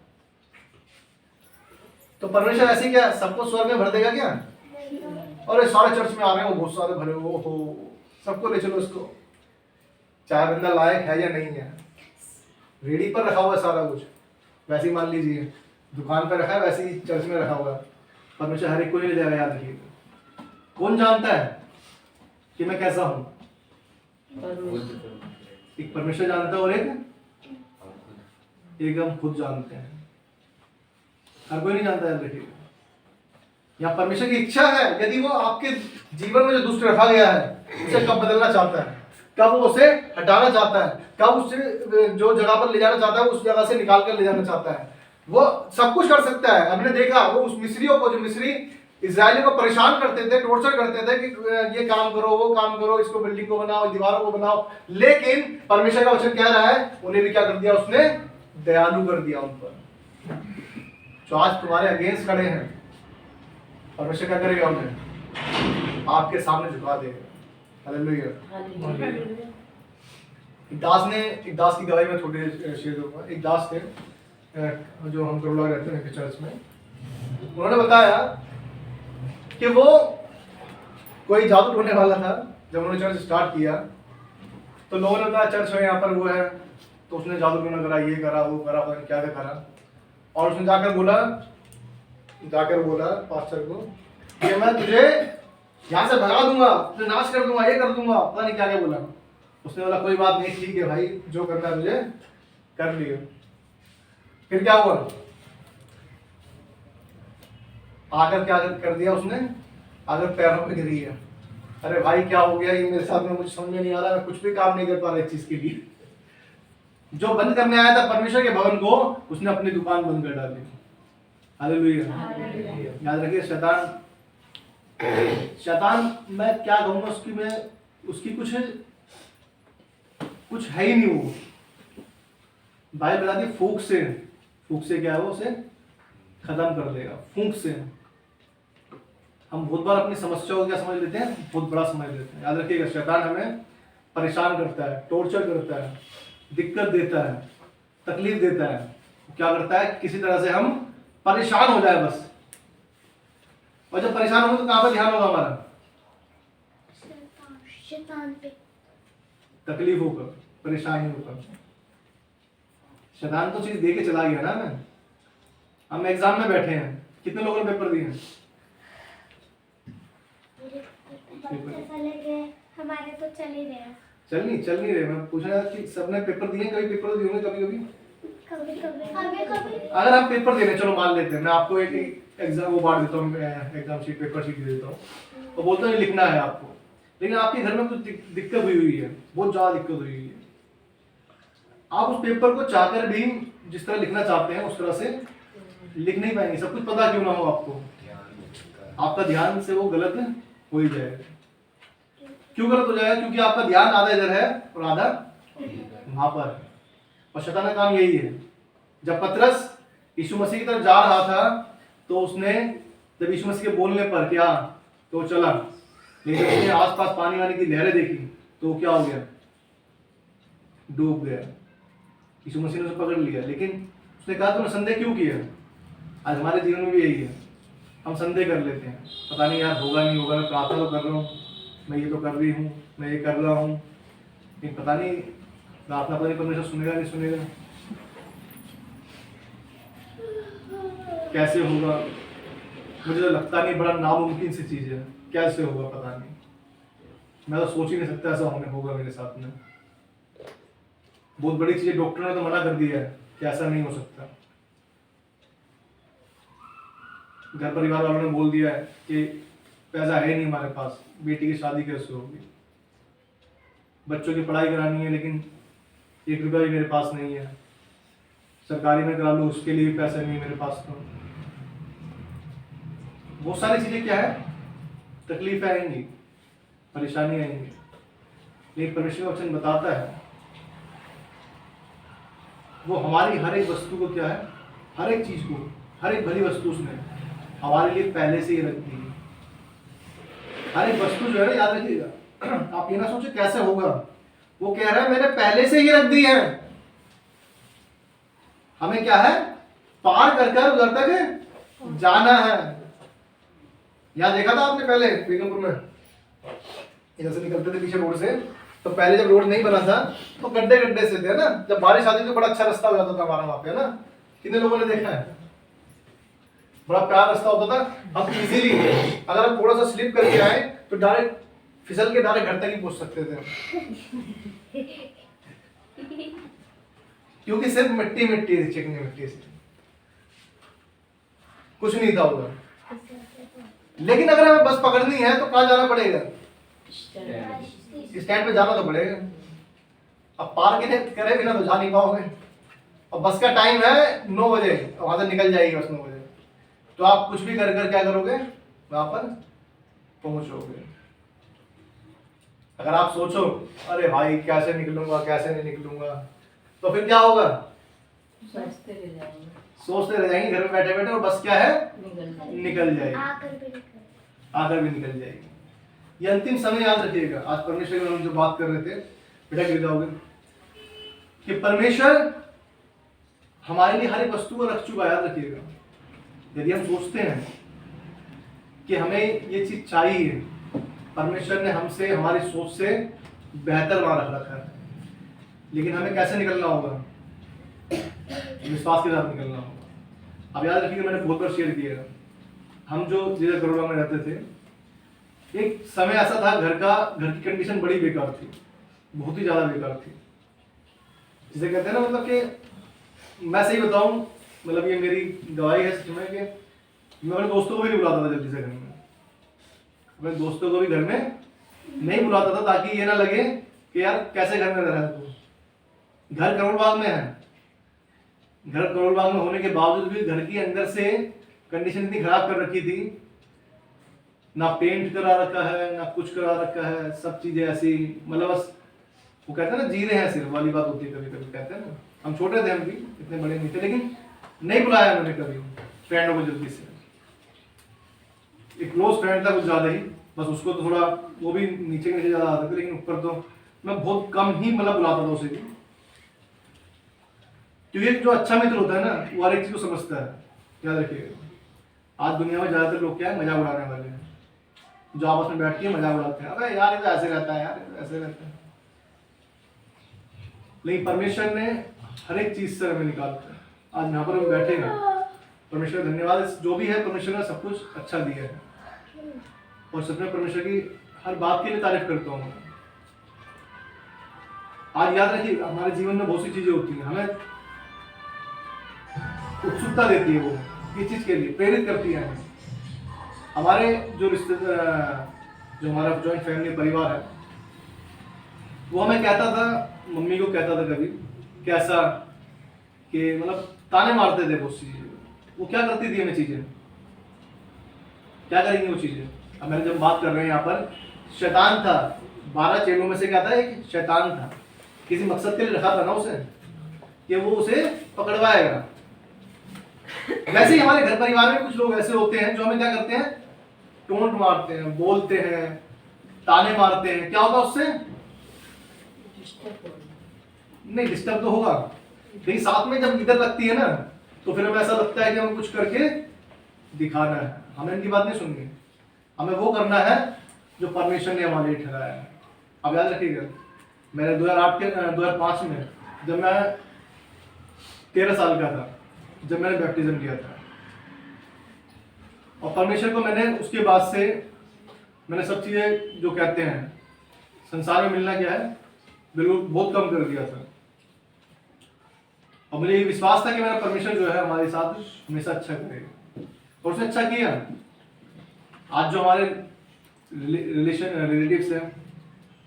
तो परमेश्वर ऐसे क्या सबको स्वर्ग में भर देगा क्या? और सारे चर्च में आ रहे हो, बहुत सारे भरे हो, सबको ले चलो इसको, चाय बंदा लायक है या नहीं है। रेडी पर रखा हुआ है सारा कुछ, वैसे ही मान लीजिए दुकान पर रखा है, वैसे ही चर्च में रखा हुआ है। परमेश्वर हर एक को नहीं ले जाएगा, याद रखिएगा। कौन जानता है कि मैं कैसा हूं? एक परमेश्वर जानता है और एक हम खुद जानते हैं। हर कोई नहीं जानता, याद रखिएगा। यहाँ परमेश्वर की इच्छा है, यदि वो आपके जीवन में जो दुष्ट रखा गया है उसे कब बदलना चाहता है, कब वो उसे हटाना चाहता है, कब उसे जो जगह पर ले जाना चाहता है उस जगह से निकाल कर ले जाना चाहता है, वो सब कुछ कर सकता है। हमने देखा वो उस मिस्रियों को, जो मिस्री इजरायलियों को परेशान करते थे, टॉर्चर करते थे कि ये काम करो, वो काम करो, इसको बिल्डिंग को बनाओ, दीवारों को बनाओ, लेकिन परमेश्वर का वचन कह रहा है उन्हें भी क्या कर दिया? उसने दयालु कर दिया उन पर। जो आज तुम्हारे अगेंस्ट खड़े हैं, परमेश्वर क्या करेगा? उन्हें आपके सामने झुका देगा। हालेलुया। एक दास की गवाही में छोटे शेयर दूंगा। एक दास थे जो हम करोड़ा रहते हैं चर्च में। उन्होंने बताया कि वो कोई जादू ढूंढने वाला था। जब उन्होंने चर्च स्टार्ट किया तो लोगों ने कहा चर्च है यहाँ पर वो है, तो उसने जादू टोना करा, ये करा, वो करा, क्या क्या करा, और उसने जाकर बोला पास्टर को कि मैं तुझे यहाँ से भगा दूंगा, तुझे नाश कर दूंगा, ये कर दूंगा, पता नहीं क्या क्या बोला। उसने बोला कोई बात नहीं, ठीक है भाई, जो करना है तुझे कर लियो। फिर क्या हुआ? आकर क्या कर दिया उसने? आकर पैरों पे गिरी है। अरे भाई क्या हो गया ये मेरे साथ में, मुझे समझ में नहीं आ रहा, मैं कुछ भी काम नहीं कर पा रहा इस चीज के लिए। जो बंद करने आया था परमेश्वर के भवन को, उसने अपनी दुकान बंद कर डाली। हालेलुया। याद रखिए, शैतान मैं क्या कहूंगा, उसकी कुछ है ही नहीं। वो भाई बताती फूक से फूंक से क्या है वो उसे खत्म कर देगा। फूंक से हम बहुत बार अपनी समस्याओं को क्या समझ लेते हैं, बहुत बड़ा समझ लेते हैं। याद रखिएगा, शैतान हमें परेशान करता है, टॉर्चर करता है, दिक्कत देता है, तकलीफ देता है। क्या करता है, किसी तरह से हम परेशान हो जाए बस। और जब परेशान होंगे तो कहां पर ध्यान होगा हमारा, शैतान पे। तकलीफों पर, परेशानियों पर। शैतान तो चीज दे के चला गया ना। हमें हम एग्जाम में बैठे हैं, कितने लोगों ने पेपर दिए हैं? ऐसा लगे हमारे तो चल ही रहे हैं। चल नहीं रहे। मैं पूछ रहा था कि सबने पेपर दिए, कभी पेपर तो दिए होंगे कभी कभी। कभी अगर आप पेपर देने, चलो मान लेते हैं, मैं आपको एक एग्जाम वो बांट देता हूँ, एग्जाम शीट, पेपर शीट दे देता हूँ और बोलता हूँ लिखना है आपको, लेकिन आपके घर में कुछ दिक्कत हुई है, बहुत ज्यादा दिक्कत हुई है। आप उस पेपर को चाहकर भी जिस तरह लिखना चाहते हैं उस तरह से लिख नहीं पाएंगे, सब कुछ पता क्यों ना हो आपको। आपका ध्यान से वो गलत हो ही जाएगा। क्यों गलत हो जाएगा? क्योंकि आपका ध्यान आधा इधर है और आधा वहां पर है। और शैतान का काम यही है। जब पतरस यीशु मसीह की तरफ जा रहा था तो उसने, जब यीशु मसीह के बोलने पर क्या, तो चला, लेकिन उसने आसपास पानी वानी की लहरें देखी तो क्या हो गया, डूब गया। यीशु मसीह ने उसे पकड़ लिया, लेकिन उसने कहा तुमने संदेह क्यों किया? आज हमारे जीवन में भी यही है, हम संदेह कर लेते हैं, पता नहीं यार होगा नहीं होगा, मैं प्रार्थना तो कर रहा हूँ, मैं ये तो कर रही हूँ, मैं ये कर रहा हूँ, लेकिन पता नहीं प्रार्थना पता नहीं परमेश्वर सुनेगा नहीं सुनेगा, कैसे होगा। मुझे तो लगता नहीं, बड़ा नामुमकिन सी चीज है, कैसे होगा पता नहीं, मैं तो सोच ही नहीं सकता ऐसा होने होगा मेरे साथ में। बहुत बड़ी चीज, डॉक्टर ने तो मना कर दिया है कि ऐसा नहीं हो सकता। घर परिवार वालों ने बोल दिया है कि पैसा है नहीं हमारे पास, बेटी की शादी कैसे होगी, बच्चों की पढ़ाई करानी है लेकिन 1 रुपया भी मेरे पास नहीं है, सरकारी में करा लूँ उसके लिए भी पैसा नहीं मेरे पास। तो बहुत सारी चीजें क्या है, तकलीफें आएंगी, परेशानी आएंगी, लेकिन परमेश्वर का वचन बताता है वो हमारी हर एक वस्तु को क्या है, हर एक चीज को, हर एक भली वस्तु उसने हमारे लिए पहले से ही रख दी है। हर एक वस्तु जो है ना, याद रखिएगा, आप ये ना सोचे कैसे होगा, वो कह रहा है मैंने पहले से ही रख दी है। हमें क्या है, पार कर कर उधर तक जाना है। यहां देखा था आपने पहले बेगमपुर में, इधर से निकलते थे पीछे रोड से, तो पहले जब रोड नहीं बना था तो गड्ढे गड्ढे से थे ना, जब बारिश आती तो बड़ा अच्छा रास्ता हो जाता था हमारा वहां पे, है ना। कितने लोगों ने देखा है, बड़ा प्यारा रास्ता होता था। हम इजीली अगर हम थोड़ा सा स्लिप करके आए तो डायरेक्ट फिसल के डायरेक्ट घर तक ही पहुंच सकते थे, क्योंकि सिर्फ मिट्टी मिट्टी थी, चिकनी मिट्टी से कुछ नहीं था उधर। लेकिन अगर हमें बस पकड़नी है तो कहाँ जाना पड़ेगा, स्टैंड पे जाना तो पड़ेगा। अब पार के करे बिना तो जा नहीं पाओगे, और बस का टाइम है 9 बजे, वहां से निकल जाएगी बस 9 बजे, तो आप कुछ भी कर कर क्या करोगे, वहां पर पहुंचोगे। अगर आप सोचो अरे भाई कैसे निकलूंगा कैसे नहीं निकलूंगा, तो फिर क्या होगा, सोचते रह जाएंगे घर में बैठे बैठे, और बस क्या है, निकल जाएगी, आकर भी निकल जाएगी। ये अंतिम समय याद रखिएगा। आज परमेश्वर के हम जो बात कर रहे थे, बेटा गिर जाओगे, कि परमेश्वर हमारे लिए हर एक वस्तु को रख चुका, याद रखिएगा। यदि हम सोचते हैं कि हमें ये चीज चाहिए, परमेश्वर ने हमसे, हमारी सोच से बेहतर वहां रख रखा है, लेकिन हमें कैसे निकलना होगा, विश्वास के साथ निकलना होगा। अब याद रखिएगा, मैंने बहुत बार शेयर किया, हम जो जिधर करोड़ा में रहते थे, एक समय ऐसा था घर की कंडीशन बड़ी बेकार थी, बहुत ही ज्यादा बेकार थी, जिसे कहते हैं ना, मतलब कि मैं सही बताऊं, मतलब ये मेरी गवाही है सच में, कि मैं अपने दोस्तों को भी नहीं बुलाता था जल्दी से घर में, अपने दोस्तों को भी घर में नहीं बुलाता था, ताकि ये ना लगे कि यार कैसे घर में रह रहा है तू। घर करोड़बाग में है, घर करोड़बाग में होने के बावजूद भी घर की अंदर से कंडीशन इतनी खराब कर रखी थी, ना पेंट करा रखा है, ना कुछ करा रखा है, सब चीजें ऐसी, मतलब बस वो कहते हैं ना, जी रहे हैं सिर्फ वाली बात होती है। कभी कभी कहते हैं ना, हम छोटे थे, हम भी इतने बड़े नहीं थे, लेकिन नहीं बुलाया मैंने कभी फ्रेंडों को जल्दी से। एक क्लोज फ्रेंड था कुछ ज़्यादा ही, बस उसको तो थोड़ा वो भी नीचे नीचे ज़्यादा आते थे, लेकिन ऊपर तो मैं बहुत कम ही मतलब बुलाता था उसे भी। क्योंकि जो अच्छा मित्र होता है ना वो हर एक चीज़ को समझता है, याद रखिएगा। आज दुनिया में ज़्यादातर लोग क्या है, मजाक उड़ाने वाले हैं, जो आपस में बैठ के मजाक उड़ाते हैं, अरे यार ये तो ऐसे रहता है, यार ये तो ऐसे रहता है। लेकिन परमेश्वर ने हर एक चीज़ से हमें निकालता है। आज यहाँ पर हम बैठे हैं, परमेश्वर का धन्यवाद, जो भी है परमेश्वर ने सब कुछ अच्छा दिया है, और सच में परमेश्वर की हर बात के लिए तारीफ करता हूँ। आज याद रखिए, हमारे जीवन में बहुत सी चीजें होती हैं, हमें उत्सुकता देती है, वो इस चीज के लिए प्रेरित करती है हमें। हमारे जो जो हमारा जॉइंट फैमिली परिवार है, वो हमें कहता था, मम्मी को कहता था कभी कैसा कि मतलब ताने मारते थे बहुत सी चीजें। वो क्या करती थी हमें चीजें, क्या करेंगे वो चीजें। अब मैंने जब बात कर रहे हैं यहाँ पर, शैतान था, 12 चेलों में से क्या था, एक शैतान था। किसी मकसद के लिए रखा था ना उसे, कि वो उसे पकड़वाएगा। वैसे ही हमारे घर परिवार में कुछ लोग ऐसे होते हैं जो हमें क्या करते हैं, टोंट मारते हैं, बोलते हैं, ताने मारते हैं। क्या होगा उससे, नहीं डिस्टर्ब तो होगा, लेकिन साथ में जब इधर लगती है ना, तो फिर हमें ऐसा लगता है कि हमें कुछ करके दिखाना है, हमें इनकी बात नहीं सुननी, हमें वो करना है जो परमेश्वर ने हमारे लिए ठहराया है। अब याद रखिएगा, मैंने 2005 में, जब मैं 13 साल का था, जब मैंने बैप्टिज्म लिया था, और परमेश्वर को मैंने उसके बाद से मैंने सब चीज़ें जो कहते हैं संसार में मिलना क्या है, बिल्कुल बहुत कम कर दिया था। और मुझे ये विश्वास था कि मेरा परमेश्वर जो है हमारे साथ हमेशा अच्छा करेगा, और उसने अच्छा किया। आज जो हमारे रिलेटिव्स हैं,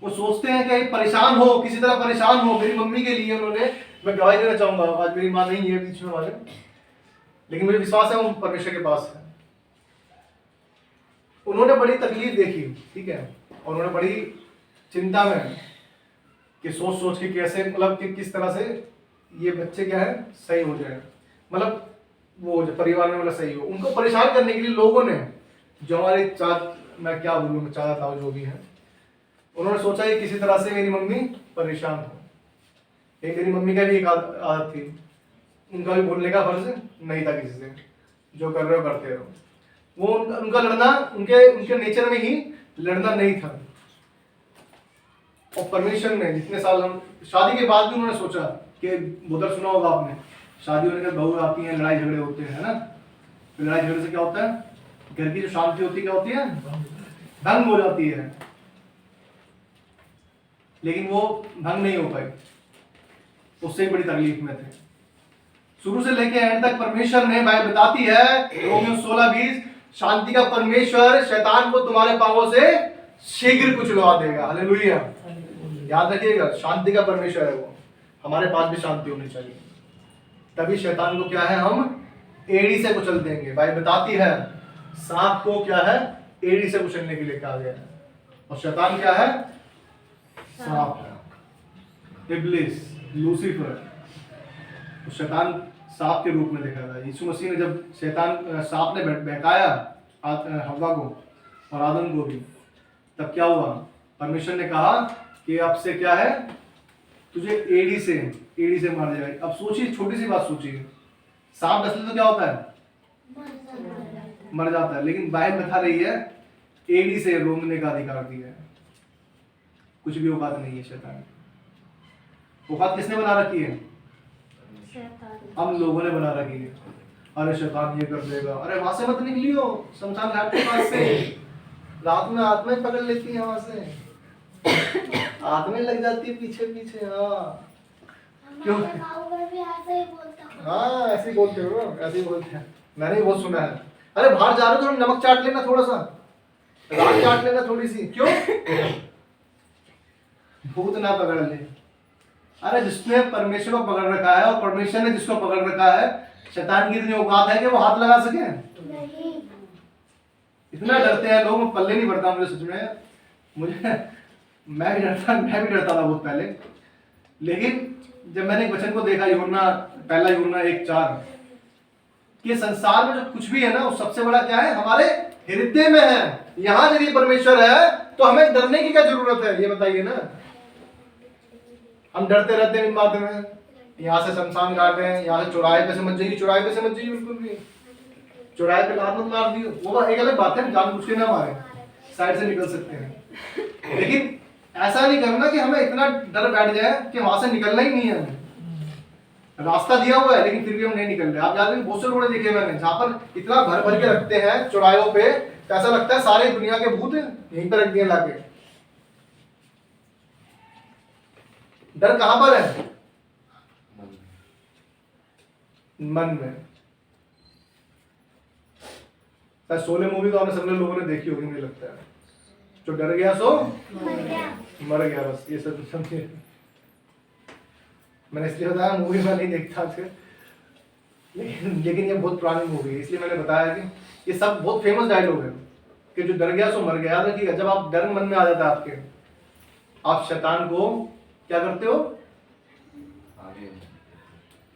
वो सोचते हैं कि परेशान हो, किसी तरह परेशान हो। मेरी मम्मी के लिए उन्होंने, मैं गवाही देना चाहूंगा, आज मेरी माँ नहीं है बीच में हमारे, लेकिन मुझे विश्वास है वो परमेश्वर के पास है। उन्होंने बड़ी तकलीफ देखी, ठीक है, और उन्होंने बड़ी चिंता में कि सोच सोच के कैसे, मतलब कि किस तरह से ये बच्चे क्या है सही हो जाए, मतलब वो जो परिवार में मतलब सही हो। उनको परेशान करने के लिए लोगों ने, जो हमारे मैं क्या बोलूँगा, चाचा ताऊ जो भी हैं, उन्होंने सोचा कि किसी तरह से मेरी मम्मी परेशान हो। एक मेरी मम्मी का भी एक आदत थी, उनका भी बोलने का फर्ज नहीं था किसी से, जो कर रहे हो करते रहो। वो उनका लड़ना, उनके नेचर में ही लड़ना नहीं था। और परमेश्वर ने जितने साल, हम शादी के बाद भी उन्होंने सोचा कि उधर सुना होगा आपने, शादी होने के बहू आती हैं, लड़ाई झगड़े होते हैं, है ना। तो लड़ाई झगड़े से क्या होता है, घर की जो शांति होती है क्या होती है, भंग हो जाती है। लेकिन वो भंग नहीं हो पाई, उससे बड़ी तकलीफ में थे। शुरू से लेके एंड तक परमेश्वर ने, बाइबल बताती है रोमियो 16:20, शांति का परमेश्वर शैतान को तुम्हारे पांवों से शीघ्र कुचलवा देगा। हालेलुया। याद रखिएगा, शांति का परमेश्वर है वो, हमारे पास भी शांति होनी चाहिए, तभी शैतान को क्या है हम एड़ी से कुचल देंगे। बाइबल बताती है सांप को क्या है एड़ी से कुचलने के लिए कहा गया है, और शैतान क्या है, सांप है, इब्लिस, लूसीफर। तो शैतान सांप के रूप में देखा था। यीशु मसीह ने जब सांप ने बहकाया हव्वा को और आदम को भी, तब क्या हुआ, परमेश्वर ने कहा कि अब से क्या है, तुझे एड़ी से मार जाएगा। अब सोचिए, छोटी सी बात सोचिए, सांप डसले तो क्या होता है, मर जाता है, लेकिन बाइबल बता रही है एड़ी से रोंगने का अधिकार दिया है। कुछ भी औकात नहीं है शैतान, औकात किसने बना रखी है, हम लोगों ने बना रखी है। अरे शैतान ये कर देगा, अरे वहां से मत निकलियो, शमशान घाट के पास से, रात में आत्माएं पकड़ लेती है, वहां से आत्माएं लग जाती है पीछे पीछे। हाँ क्यों, हाँ ऐसे ही बोलते हो, ऐसे ही बोलते हैं, मैंने भी बहुत सुना है। अरे बाहर जा रहे हो तो नमक चाट लेना, थोड़ा सा रात चाट लेना थोड़ी सी, क्यों, भूत ना पकड़ ले। अरे जिसने परमेश्वर को पकड़ रखा है, और परमेश्वर ने जिसको पकड़ रखा है, शैतान की इतनी औकात है कि वो हाथ लगा सके नहीं। इतना डरते हैं लोग, पल्ले नहीं पड़ता मुझे सच में। मैं भी डरता था बहुत पहले, लेकिन जब मैंने एक वचन को देखा, यूहन्ना 1:4, कि संसार में जो कुछ भी है ना वो सबसे बड़ा क्या है, हमारे हृदय में है। यहाँ यदि परमेश्वर है तो हमें डरने की क्या जरूरत है, ये बताइए ना। हम डरते रहते हैं इन बातों में, यहाँ से शमशान घाट है, यहाँ से चौराहे पे से मत जाइए, चौराहे पे से मत जाइए बिल्कुल भी, चौराहे पे लात मत मार दियो, वो एक अलग बात है, जानबूझ के ना मारे, साइड से निकल सकते हैं। लेकिन ऐसा नहीं करना कि हमें इतना डर बैठ जाए कि वहां से निकलना ही नहीं है। हमें रास्ता दिया हुआ है लेकिन फिर भी हम नहीं निकल रहे। आप याद रखिए, बहुत से रोड देखे मैंने जहाँ पर इतना भर भर के रखते हैं चौराहों पे, तो ऐसा लगता है सारी दुनिया के भूत यहीं पे रख दिए लाके। डर कहां पर है? मन में। शोले मूवी तो आपने सब लोगों ने देखी होगी मुझे लगता है। जो डर गया सो मर गया, बस ये सब समझिए। मैंने इसलिए बताया मूवी में नहीं देखता था, लेकिन ये बहुत पुरानी मूवी है इसलिए मैंने बताया कि ये सब बहुत फेमस डायलॉग है कि जो डर गया सो मर गया। याद रखिएगा, जब आप डर मन में आ जाता है आपके, आप शैतान को क्या करते हो,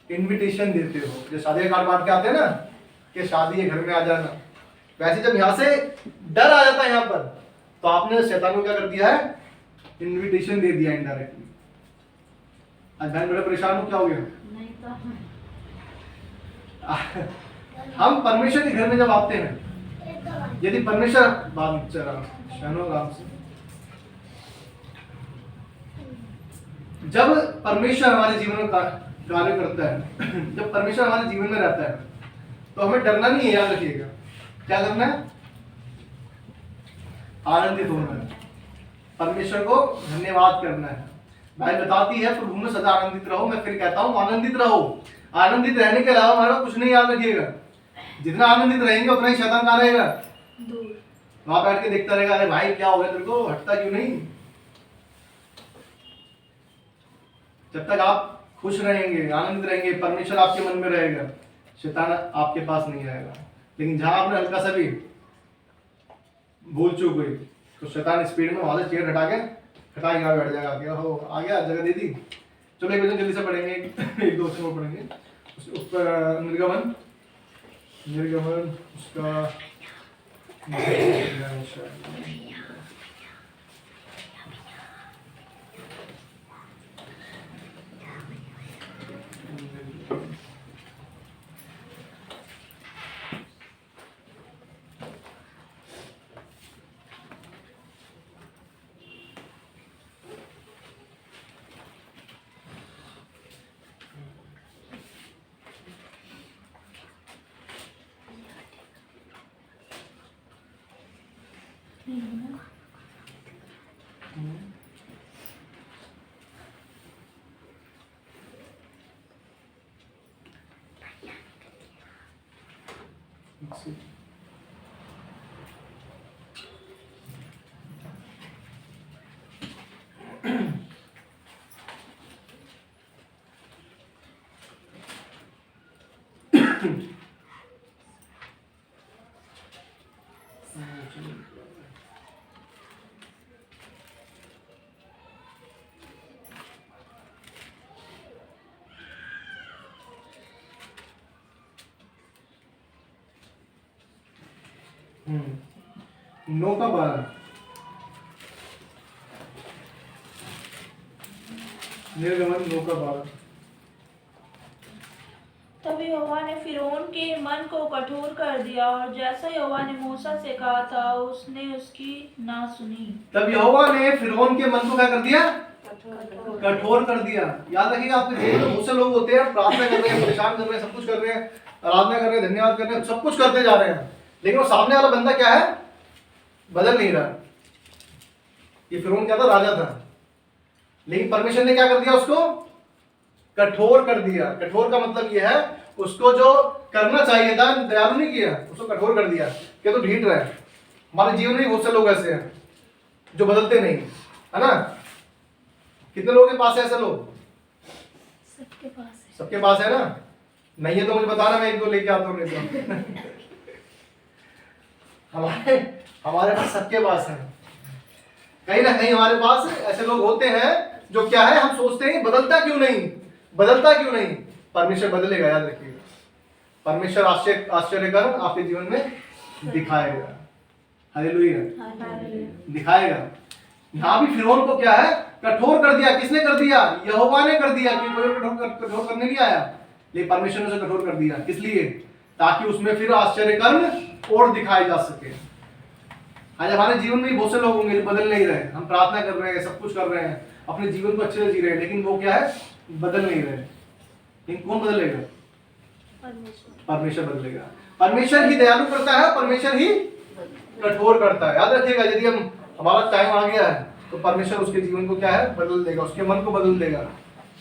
इनविटेशन देते हो। जो शादी का कार्ड बांट के आते हैं ना कि शादी है घर में आ जाना, वैसे जब यहाँ से डर आ जाता है यहाँ पर, तो आपने शैतान को क्या कर दिया है, इनविटेशन दे दिया इनडायरेक्टली। आज बहन बड़े परेशान हो, क्या हो गया? नहीं तो हम परमेश्वर के घर में जब आते हैं, यदि परमेश्वर राम से, जब परमेश्वर हमारे जीवन में कार्य करता है, जब परमेश्वर हमारे जीवन में रहता है, तो हमें डरना नहीं है। याद रखिएगा, क्या करना है, आनंदित होना है, परमेश्वर को धन्यवाद करना है। भाई बताती है प्रभु में सदा आनंदित रहो। मैं फिर कहता हूँ आनंदित रहो। आनंदित रहने के अलावा हमारे पास कुछ नहीं। याद रखिएगा, जितना आनंदित रहेंगे उतना ही शैतान कहाँ रहेगा, दूर। वहां बैठ के देखता रहेगा, अरे भाई क्या हो गया तेरे को, हटता क्यों नहीं। जब तक आप खुश रहेंगे, आनंदित रहेंगे, परमेश्वर आपके मन में रहेगा, शैतान आपके पास नहीं आएगा। लेकिन जहां आपने हल्का सा भी भूल चूक हुई तो शैतान स्पीड में वहां से चेयर हटा के बैठ जाएगा। आ गया, जगह दे दी। चलो एक वचन जल्दी से पढ़ेंगे, एक दो वचन पढ़ेंगे। उस पर निर्गमन उसका नौ का 12 निर्गमन 9 का 12। तब यहोवा ने फिरौन के मन को कठोर कर दिया और जैसा यहोवा ने मूसा से कहा था उसने उसकी ना सुनी। तब यहोवा ने फिरौन के मन को क्या कर दिया, कठोर कर दिया। याद रखिएगा, आपके जीवन में बहुत से लोग होते हैं प्रार्थना कर रहे हैं, परेशान कर रहे हैं, सब कुछ कर रहे हैं, आराधना कर रहे हैं, धन्यवाद कर रहे हैं, सब कुछ करते जा रहे हैं, लेकिन वो सामने वाला बंदा क्या है, बदल नहीं रहा। ये फिरौन क्या था, राजा था, लेकिन परमेश्वर ने क्या कर दिया, उसको कठोर कर दिया। कठोर का मतलब यह है उसको जो करना चाहिए था दयालु नहीं किया, उसको कठोर कर दिया। क्या तो ढीठ रहा है। हमारे जीवन में बहुत से लोग ऐसे हैं जो बदलते नहीं, है ना। कितने लोगों के पास है ऐसे लोग? सबके पास है ना। नहीं है तो मुझे बताना, मैं एक दो लेके आता हूँ। नहीं तो हमारे पास सबके पास है। कहीं ना कहीं हमारे पास ऐसे लोग होते हैं जो क्या है, हम सोचते हैं बदलता क्यों नहीं, बदलता क्यों नहीं। परमेश्वर बदलेगा, याद रखिएगा। परमेश्वर आश्चर्य कर्म आपके जीवन में दिखाएगा। हालेलुया, दिखाएगा। यहाँ भी फिरौन को क्या है, कठोर कर दिया। किसने कर दिया? यहोवा ने कर दिया। कि कोई कठोर करने नहीं आया, लेकिन परमेश्वर ने उसे कठोर कर दिया। किस लिए? ताकि उसमें फिर आश्चर्य कर्म और दिखाए जा सके। आज हमारे जीवन में बहुत से लोग होंगे जो बदल नहीं रहे। हम प्रार्थना कर रहे हैं, सब कुछ कर रहे हैं, अपने जीवन को अच्छे से जी रहे हैं, लेकिन वो क्या है, बदल नहीं रहे। लेकिन कौन बदलेगा? परमेश्वर बदलेगा। परमेश्वर ही दयालु करता है, परमेश्वर ही कठोर करता है। याद रखिएगा, यदि हमारा टाइम आ गया है तो परमेश्वर उसके जीवन को क्या है, बदल देगा, उसके मन को बदल देगा।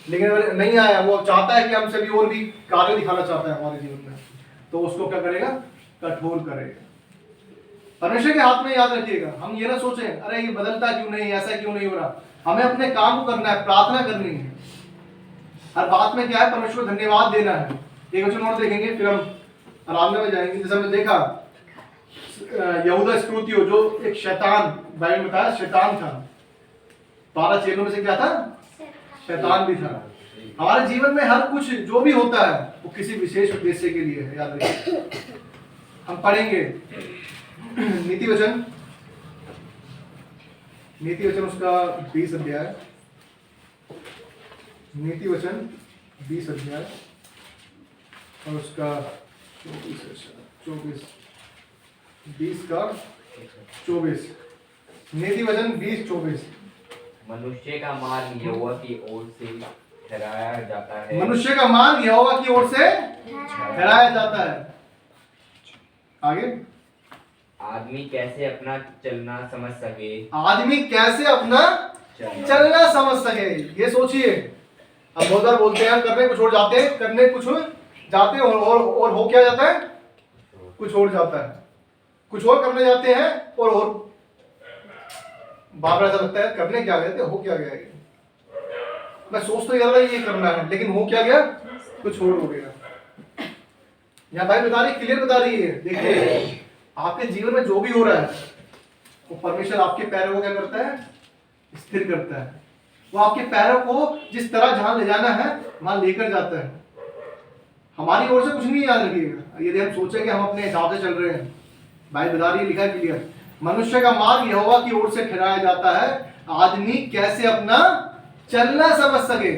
लेकिन अगर नहीं आया, वो चाहता है कि हमसे भी और भी कार्य दिखाना चाहता है हमारे जीवन में, तो उसको क्या करेगा? कठोर करेगा। परमेश्वर के हाथ में, याद रखिएगा। हम ये ना सोचें अरे ये बदलता क्यों नहीं, ऐसा क्यों नहीं हो रहा। हमें अपने काम को करना है, प्रार्थना करनी है, हर बात में क्या है, परमेश्वर को धन्यवाद देना है। एक वचन और देखेंगे, फिर हम आराधना में जाएंगे। जैसे हमने देखा यहूदा इस्करियोती जो एक शैतान, बाइबल में बताया शैतान था। 12 चेलों में से क्या था? शैतान भी था। हमारे जीवन में हर कुछ जो भी होता है वो किसी विशेष उद्देश्य के लिए है, याद रखिए। हम पढ़ेंगे नीति वचन उसका 20 अध्याय, नीति वचन 20 अध्याय और उसका 20 का 24। नीति वचन 20:24। मनुष्य का मार्ग यहोवा की ओर से ठहराया जाता है। मनुष्य का मार्ग यहोवा की ओर से ठहराया जाता है। आगे, आदमी कैसे अपना चलना समझ सके। आदमी कैसे अपना चलना समझ सके, ये सोचिए। अब बहुत बार बोलते हैं, करने कुछ और जाते हैं, करने कुछ जाते हैं और हो क्या जाता है, कुछ और जाता है। कुछ और करने जाते हैं और बार बार ऐसा लगता है करने क्या गए थे, हो क्या गया। मैं सोच तो यार ये करना है, लेकिन हो क्या गया, कुछ और हो गया। यहाँ भाई बता रही, क्लियर बता रही है। देखिए, आपके जीवन में जो भी हो रहा है वो परमेश्वर आपके पैरों को क्या करता है, स्थिर करता है। वो आपके पैरों को जिस तरह जहां ले जाना है वहां लेकर जाता है। हमारी ओर से कुछ नहीं, याद रखिएगा। यदि हम सोचें कि हम अपने हिसाब से चल रहे हैं, भाई बता रही, लिखा है क्लियर, मनुष्य का मार्ग यहोवा की ओर से ठहराया जाता है। आदमी कैसे अपना चलना समझ सके।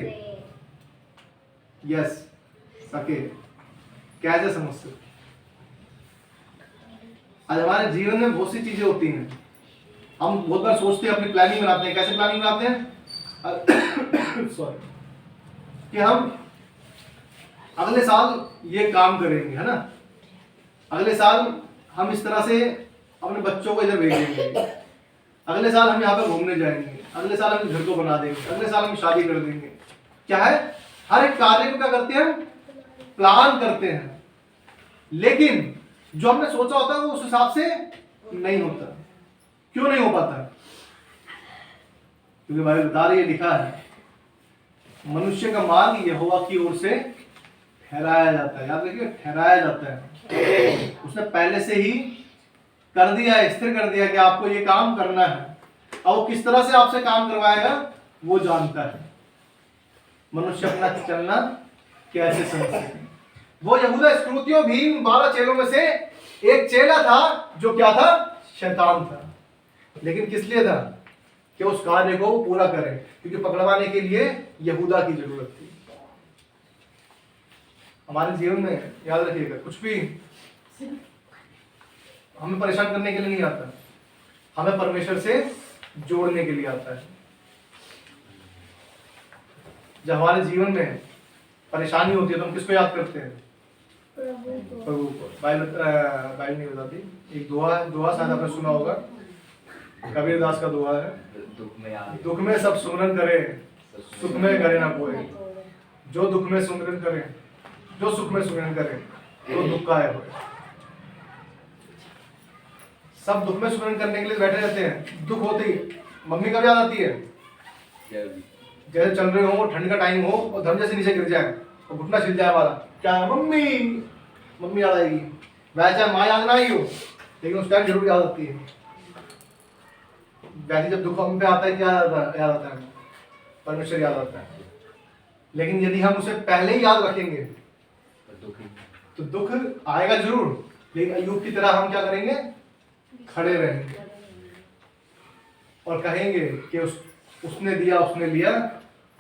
यस, सके, कैसे समझ सके। आज हमारे जीवन में बहुत सी चीजें होती हैं। हम बहुत बार सोचते हैं, अपनी प्लानिंग बनाते हैं। कैसे प्लानिंग बनाते हैं? सॉरी, कि हम अगले साल ये काम करेंगे, है ना। अगले साल हम इस तरह से अपने बच्चों को इधर भेजेंगे, अगले साल हम यहाँ पे घूमने जाएंगे, अगले साल हम घर को बना देंगे, अगले साल हम शादी कर देंगे। क्या है, हर एक कार्य को क्या करते हैं, प्लान करते हैं। लेकिन जो हमने सोचा होता है वो उस हिसाब से नहीं होता। क्यों नहीं हो पाता? क्योंकि बाइबल बता रही है, लिखा है, मनुष्य का मार्ग यहोवा की ओर से ठहराया जाता है। याद रखिए, ठहराया जाता है। उसने पहले से ही कर दिया है, स्थिर कर दिया कि आपको ये काम करना है। और वो किस तरह से आपसे काम करवाएगा वो जानता है। मनुष्य अपना चलना कैसे समझ सके। वो यहूदा इस्करियोती भी 12 चेलों में से एक चेला था जो क्या था, शैतान था। लेकिन किस लिए था? कि उस कार्य को पूरा करे, क्योंकि पकड़वाने के लिए यहूदा की जरूरत थी। हमारे जीवन में याद रखिएगा, कुछ भी हमें परेशान करने के लिए नहीं आता, हमें परमेश्वर से जोड़ने के लिए आता है। जब हमारे जीवन में परेशानी होती है तो हम किसको याद करते हैं? प्रभु को। बाइबल नहीं बताती, एक दुआ शायद आपने सुना होगा, कबीरदास का दुआ है, दुख में सब सुमरन करे, सुख में करे ना कोई। जो दुख में सुमरन करे, जो सुख में सुमरन करे, तो दुख का है। सब दुख में सुमरन करने के लिए बैठे रहते हैं। दुख होते ही मम्मी कब याद आती है? जैसे चल रहे हो, ठंड का टाइम हो और धम जैसे नीचे गिर जाए और घुटना छिल जाए हमारा, क्या है, मम्मी याद आएगी। वैसे माँ याद ना आई हो, लेकिन उस टाइम जरूर याद आती है। वैसे जब दुख हम पे आता है, क्या याद आता है? परमेश्वर याद आता है। लेकिन यदि हम उसे पहले ही याद रखेंगे तो दुख आएगा जरूर, लेकिन अय्यूब की तरह हम क्या करेंगे? खड़े रहेंगे और कहेंगे कि उसने दिया, उसने लिया,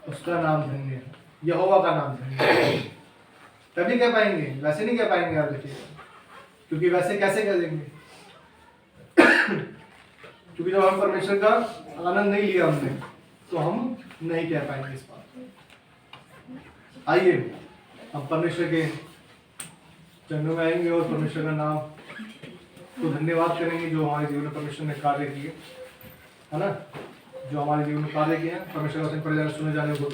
उसका नाम धन्य है, यहोवा का नाम धन्य है। तभी कह पाएंगे, वैसे नहीं कह पाएंगे। आप देखिए, क्योंकि वैसे कैसे कह देंगे? क्योंकि जब हम परमेश्वर का आनंद नहीं लिया हमने, तो हम नहीं कह पाएंगे इस बात को। आइए हम परमेश्वर के चरणों में आएंगे और परमेश्वर का नाम तो धन्यवाद करेंगे जो हमारे जीवन में परमेश्वर ने कार्य किए, है ना, जो हमारे जीवन में कार्य किए हैं। परमेश्वर का वचन पढ़े जाने सुने जाने को